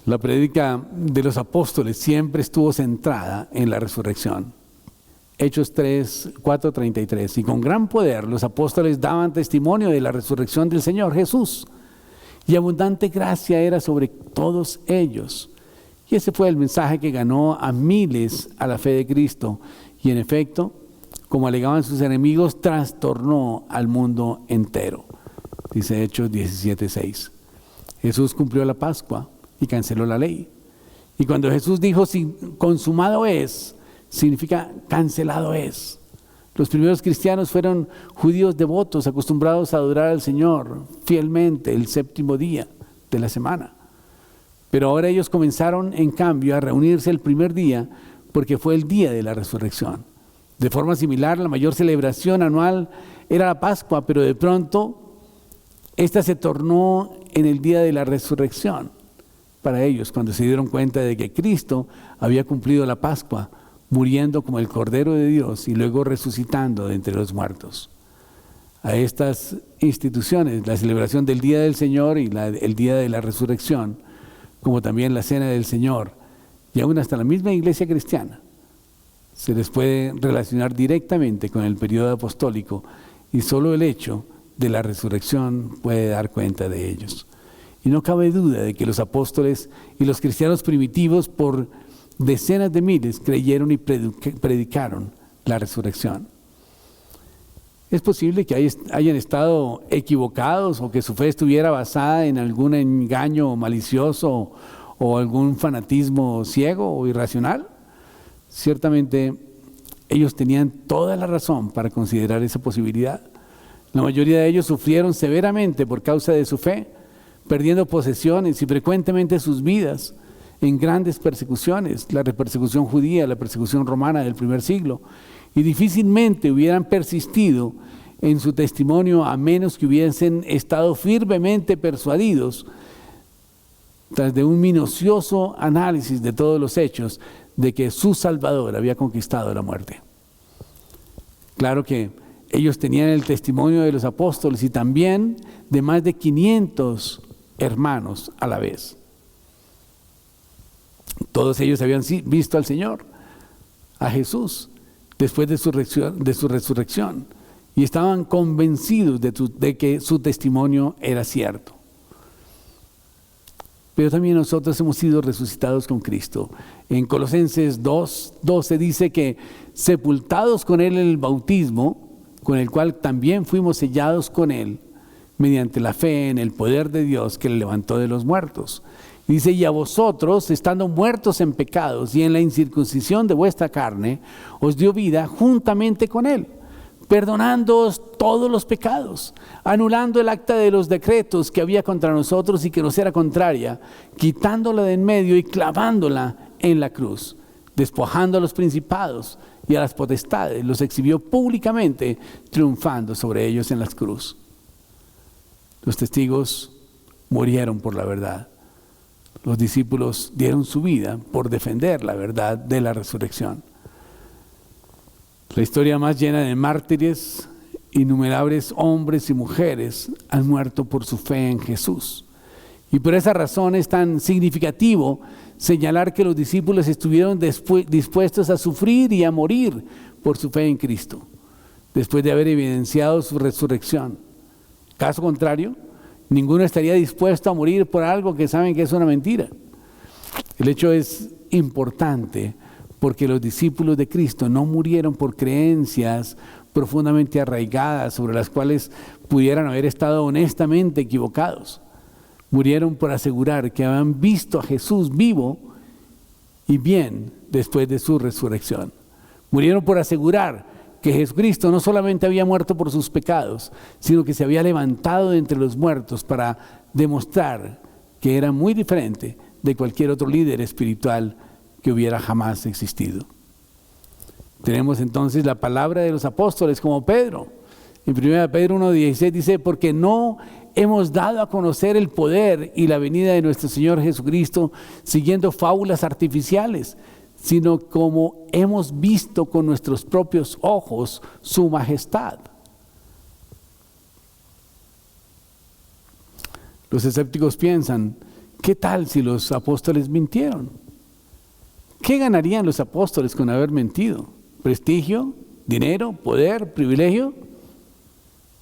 Speaker 9: La prédica de los apóstoles siempre estuvo centrada en la resurrección. Hechos 4:33. Y con gran poder los apóstoles daban testimonio de la resurrección del Señor Jesús, y abundante gracia era sobre todos ellos. Y ese fue el mensaje que ganó a miles a la fe de Cristo, y en efecto, como alegaban sus enemigos, trastornó al mundo entero. Dice Hechos 17:6. Jesús cumplió la Pascua y canceló la ley. Y cuando Jesús dijo consumado es, significa cancelado es. Los primeros cristianos fueron judíos devotos, acostumbrados a adorar al Señor fielmente el 7º día de la semana. Pero ahora ellos comenzaron, en cambio, a reunirse el primer día, porque fue el día de la resurrección. De forma similar, la mayor celebración anual era la Pascua, pero de pronto esta se tornó en el día de la resurrección para ellos, cuando se dieron cuenta de que Cristo había cumplido la Pascua, muriendo como el Cordero de Dios y luego resucitando de entre los muertos. A estas instituciones, la celebración del Día del Señor y el Día de la Resurrección, como también la Cena del Señor, y aún hasta la misma Iglesia cristiana, se les puede relacionar directamente con el periodo apostólico, y solo el hecho de la resurrección puede dar cuenta de ellos. Y no cabe duda de que los apóstoles y los cristianos primitivos por decenas de miles creyeron y predicaron la resurrección. Es posible que hayan estado equivocados o que su fe estuviera basada en algún engaño malicioso o algún fanatismo ciego o irracional. Ciertamente ellos tenían toda la razón para considerar esa posibilidad. La mayoría de ellos sufrieron severamente por causa de su fe, perdiendo posesiones y frecuentemente sus vidas en grandes persecuciones, la persecución judía, la persecución romana del primer siglo, y difícilmente hubieran persistido en su testimonio a menos que hubiesen estado firmemente persuadidos, tras de un minucioso análisis de todos los hechos, de que su Salvador había conquistado la muerte. Claro que ellos tenían el testimonio de los apóstoles y también de más de 500 hermanos a la vez. Todos ellos habían visto al Señor, a Jesús, después de su resurrección, y estaban convencidos de que su testimonio era cierto. Pero también nosotros hemos sido resucitados con Cristo. En Colosenses 2:12 dice que sepultados con Él en el bautismo, con el cual también fuimos sellados con Él, mediante la fe en el poder de Dios que le levantó de los muertos. Dice, y a vosotros, estando muertos en pecados y en la incircuncisión de vuestra carne, os dio vida juntamente con Él, perdonándoos todos los pecados, anulando el acta de los decretos que había contra nosotros y que nos era contraria, quitándola de en medio y clavándola en la cruz, despojando a los principados y a las potestades, los exhibió públicamente, triunfando sobre ellos en la cruz. Los testigos murieron por la verdad. Los discípulos dieron su vida por defender la verdad de la resurrección. La historia más llena de mártires, innumerables hombres y mujeres han muerto por su fe en Jesús. Y por esa razón es tan significativo señalar que los discípulos estuvieron dispuestos a sufrir y a morir por su fe en Cristo, después de haber evidenciado su resurrección. Caso contrario, ninguno estaría dispuesto a morir por algo que saben que es una mentira. El hecho es importante porque los discípulos de Cristo no murieron por creencias profundamente arraigadas sobre las cuales pudieran haber estado honestamente equivocados. Murieron por asegurar que habían visto a Jesús vivo y bien después de su resurrección. Murieron por asegurar que Jesucristo no solamente había muerto por sus pecados, sino que se había levantado de entre los muertos para demostrar que era muy diferente de cualquier otro líder espiritual que hubiera jamás existido. Tenemos entonces la palabra de los apóstoles como Pedro. En 1 Pedro 1:16 dice, porque no hemos dado a conocer el poder y la venida de nuestro Señor Jesucristo siguiendo fábulas artificiales, sino como hemos visto con nuestros propios ojos su majestad. Los escépticos piensan, ¿qué tal si los apóstoles mintieron? ¿Qué ganarían los apóstoles con haber mentido? ¿Prestigio? ¿Dinero? ¿Poder? ¿Privilegio?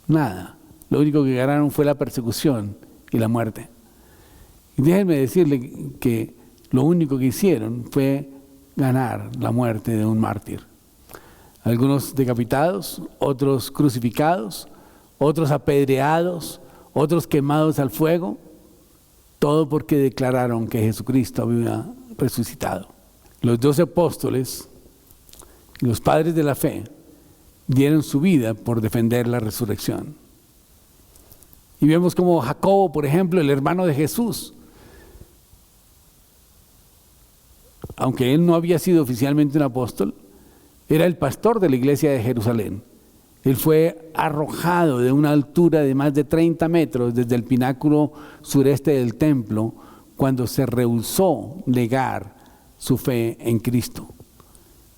Speaker 9: Nada. Lo único que ganaron fue la persecución y la muerte. Y déjenme decirle que lo único que hicieron fue ganar la muerte de un mártir. Algunos decapitados, otros crucificados, otros apedreados, otros quemados al fuego, todo porque declararon que Jesucristo había resucitado. Los 12 apóstoles, los padres de la fe, dieron su vida por defender la resurrección. Y vemos como Jacobo, por ejemplo, el hermano de Jesús, aunque él no había sido oficialmente un apóstol, Era el pastor de la iglesia de Jerusalén. Él fue arrojado de una altura de más de 30 metros desde el pináculo sureste del templo cuando se rehusó negar su fe en Cristo.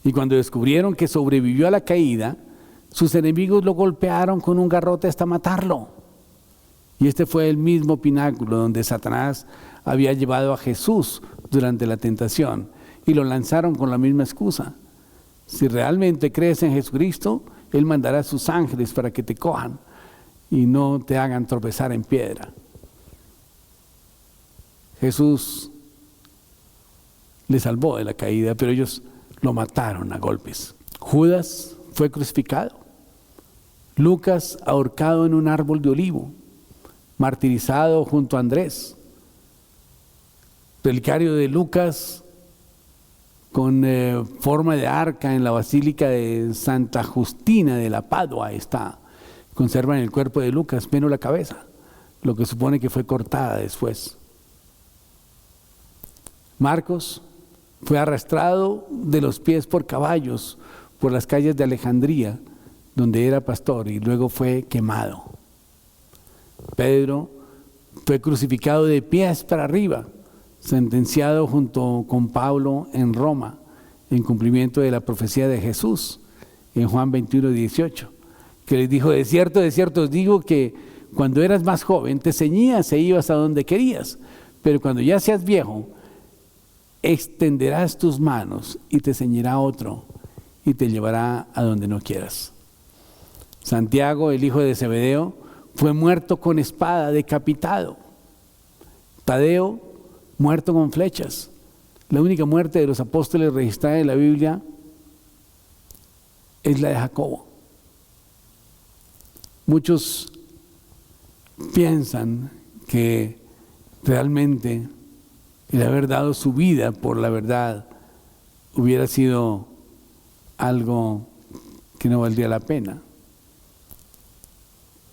Speaker 9: Y cuando descubrieron que sobrevivió a la caída, sus enemigos lo golpearon con un garrote hasta matarlo. Y este fue el mismo pináculo donde Satanás había llevado a Jesús durante la tentación y lo lanzaron con la misma excusa. Si realmente crees en Jesucristo, Él mandará a sus ángeles para que te cojan y no te hagan tropezar en piedra. Jesús le salvó de la caída, pero ellos lo mataron a golpes. Judas fue crucificado. Lucas ahorcado en un árbol de olivo, martirizado junto a Andrés. Relicario de Lucas con forma de arca en la Basílica de Santa Justina de la Padua está. Conservan el cuerpo de Lucas, menos la cabeza, lo que supone que fue cortada después. Marcos fue arrastrado de los pies por caballos por las calles de Alejandría, donde era pastor, y luego fue quemado. Pedro fue crucificado de pies para arriba, sentenciado junto con Pablo en Roma, en cumplimiento de la profecía de Jesús en Juan 21:18, que les dijo: de cierto os digo que cuando eras más joven te ceñías e ibas a donde querías, pero cuando ya seas viejo, extenderás tus manos y te ceñirá otro y te llevará a donde no quieras. Santiago, el hijo de Zebedeo, fue muerto con espada, decapitado. Tadeo, muerto con flechas. La única muerte de los apóstoles registrada en la Biblia es la de Jacobo. Muchos piensan que realmente el haber dado su vida por la verdad hubiera sido algo que no valdría la pena.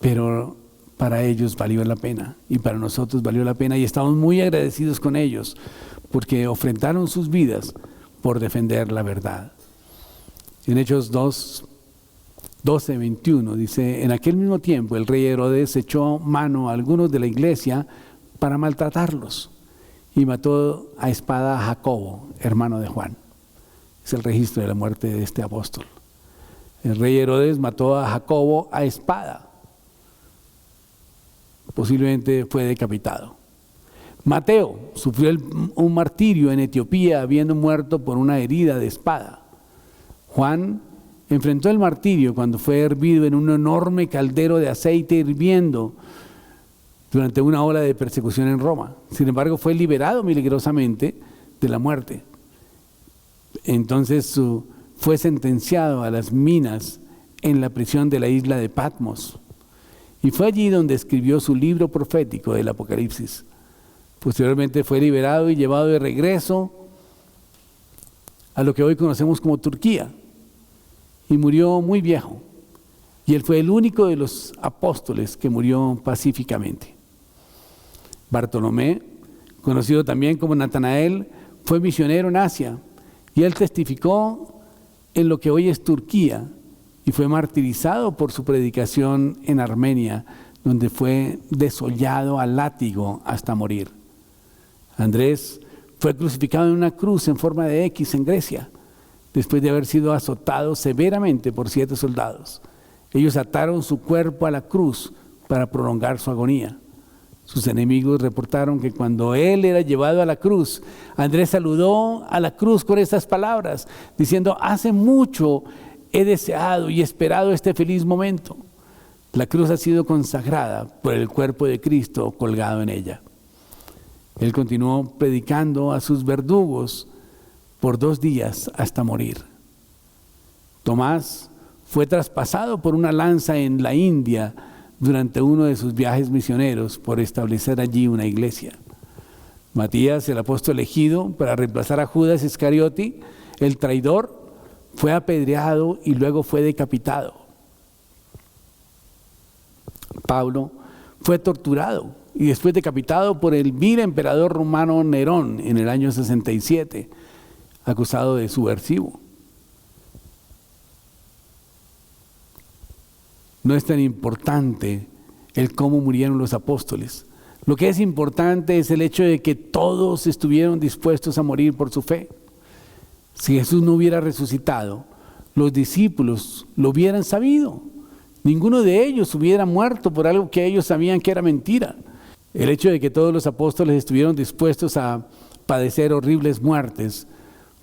Speaker 9: Pero para ellos valió la pena y para nosotros valió la pena, y estamos muy agradecidos con ellos porque ofrendaron sus vidas por defender la verdad. En Hechos 12:21 dice: en aquel mismo tiempo el rey Herodes echó mano a algunos de la iglesia para maltratarlos y mató a espada a Jacobo, hermano de Juan. Es el registro de la muerte de este apóstol. El rey Herodes mató a Jacobo a espada. Posiblemente fue decapitado. Mateo sufrió un martirio en Etiopía, habiendo muerto por una herida de espada. Juan enfrentó el martirio cuando fue hervido en un enorme caldero de aceite hirviendo durante una ola de persecución en Roma. Sin embargo, fue liberado milagrosamente de la muerte. Entonces fue sentenciado a las minas en la prisión de la isla de Patmos. Y fue allí donde escribió su libro profético del Apocalipsis. Posteriormente fue liberado y llevado de regreso a lo que hoy conocemos como Turquía. Y murió muy viejo. Y él fue el único de los apóstoles que murió pacíficamente. Bartolomé, conocido también como Natanael, fue misionero en Asia. Y él testificó en lo que hoy es Turquía, y fue martirizado por su predicación en Armenia, donde fue desollado a látigo hasta morir. Andrés fue crucificado en una cruz en forma de X en Grecia, después de haber sido azotado severamente por 7 soldados. Ellos ataron su cuerpo a la cruz para prolongar su agonía. Sus enemigos reportaron que cuando él era llevado a la cruz, Andrés saludó a la cruz con estas palabras, diciendo: hace mucho he deseado y esperado este feliz momento. La cruz ha sido consagrada por el cuerpo de Cristo colgado en ella. Él continuó predicando a sus verdugos por 2 días hasta morir. Tomás fue traspasado por una lanza en la India durante uno de sus viajes misioneros por establecer allí una iglesia. Matías, el apóstol elegido para reemplazar a Judas Iscariote, el traidor, fue apedreado y luego fue decapitado. Pablo fue torturado y después decapitado por el vil emperador romano Nerón en el año 67, acusado de subversivo. no es tan importante el cómo murieron los apóstoles. Lo que es importante es el hecho de que todos estuvieron dispuestos a morir por su fe. Si Jesús no hubiera resucitado, los discípulos lo hubieran sabido. Ninguno de ellos hubiera muerto por algo que ellos sabían que era mentira. El hecho de que todos los apóstoles estuvieron dispuestos a padecer horribles muertes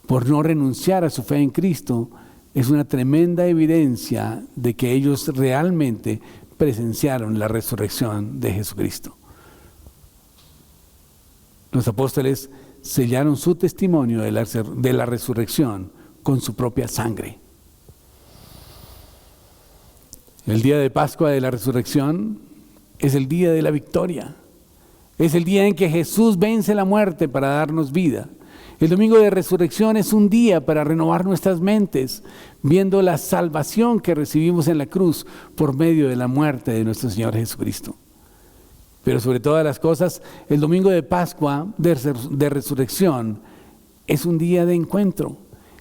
Speaker 9: por no renunciar a su fe en Cristo es una tremenda evidencia de que ellos realmente presenciaron la resurrección de Jesucristo. Los apóstoles sellaron su testimonio de la resurrección con su propia sangre. El día de Pascua de la resurrección es el día de la victoria. Es el día en que Jesús vence la muerte para darnos vida. El domingo de resurrección es un día para renovar nuestras mentes, viendo la salvación que recibimos en la cruz por medio de la muerte de nuestro Señor Jesucristo. Pero sobre todas las cosas, el domingo de Pascua de resurrección es un día de encuentro.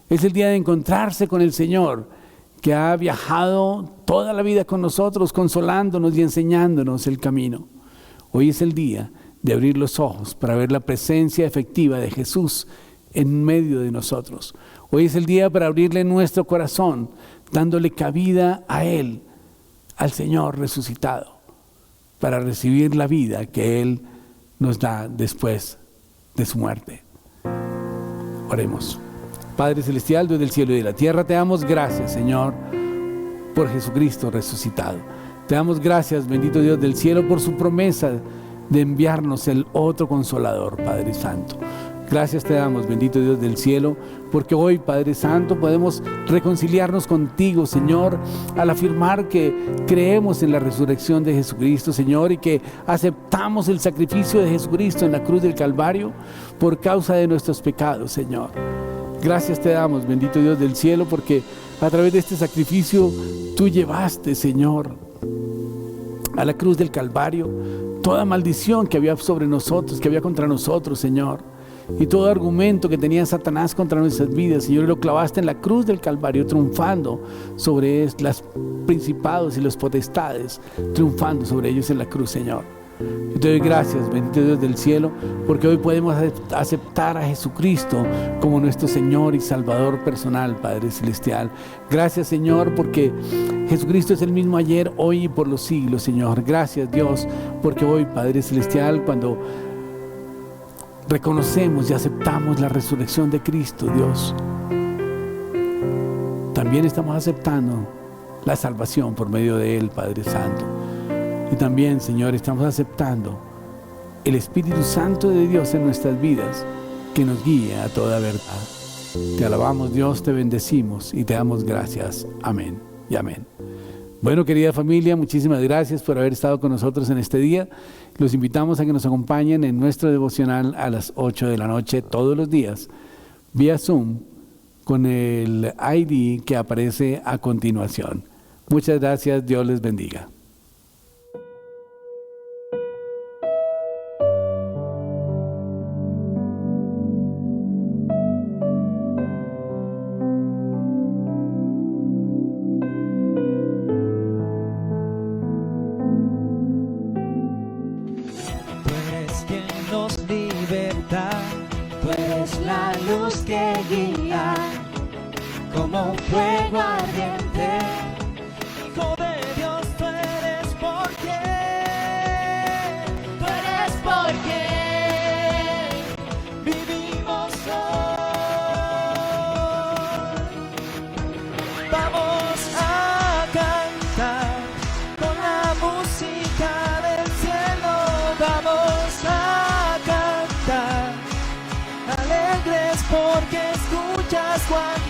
Speaker 9: Es el día de encontrarse con el Señor, que ha viajado toda la vida con nosotros, consolándonos y enseñándonos el camino. Hoy es el día de abrir los ojos para ver la presencia efectiva de Jesús en medio de nosotros. Hoy es el día para abrirle nuestro corazón, dándole cabida a Él, al Señor resucitado, para recibir la vida que Él nos da después de su muerte. Oremos. Padre Celestial, Dios del cielo y de la tierra, te damos gracias, Señor, por Jesucristo resucitado. Te damos gracias, bendito Dios del cielo, por su promesa de enviarnos el otro Consolador, Padre Santo. Gracias te damos, bendito Dios del cielo, porque hoy, Padre Santo, podemos reconciliarnos contigo, Señor, al afirmar que creemos en la resurrección de Jesucristo, Señor, y que aceptamos el sacrificio de Jesucristo en la cruz del Calvario por causa de nuestros pecados, Señor. Gracias te damos, bendito Dios del cielo, porque a través de este sacrificio tú llevaste, Señor, a la cruz del Calvario toda maldición que había sobre nosotros, que había contra nosotros, Señor, y todo argumento que tenía Satanás contra nuestras vidas, Señor, lo clavaste en la cruz del Calvario, triunfando sobre los principados y los potestades, triunfando sobre ellos en la cruz, Señor. Yo te doy gracias, bendito Dios del cielo, porque hoy podemos aceptar a Jesucristo como nuestro Señor y Salvador personal, Padre Celestial. Gracias, Señor, porque Jesucristo es el mismo ayer, hoy y por los siglos, Señor. Gracias, Dios, porque hoy, Padre Celestial, cuando reconocemos y aceptamos la resurrección de Cristo, Dios, también estamos aceptando la salvación por medio de Él, Padre Santo. Y también, Señor, estamos aceptando el Espíritu Santo de Dios en nuestras vidas, que nos guía a toda verdad. Te alabamos, Dios, te bendecimos y te damos gracias. Amén y amén. Bueno, querida familia, muchísimas gracias por haber estado con nosotros en este día. Los invitamos a que nos acompañen en nuestro devocional a las 8 de la noche todos los días, vía Zoom, con el ID que aparece a continuación. Muchas gracias, Dios les bendiga.
Speaker 2: Tú eres la luz que guía, como un fuego ardiente. Hijo de Dios, tú eres porque vivimos hoy. Vamos a cantar con la música del cielo. Vamos a cantar alegres porque escuchas cuando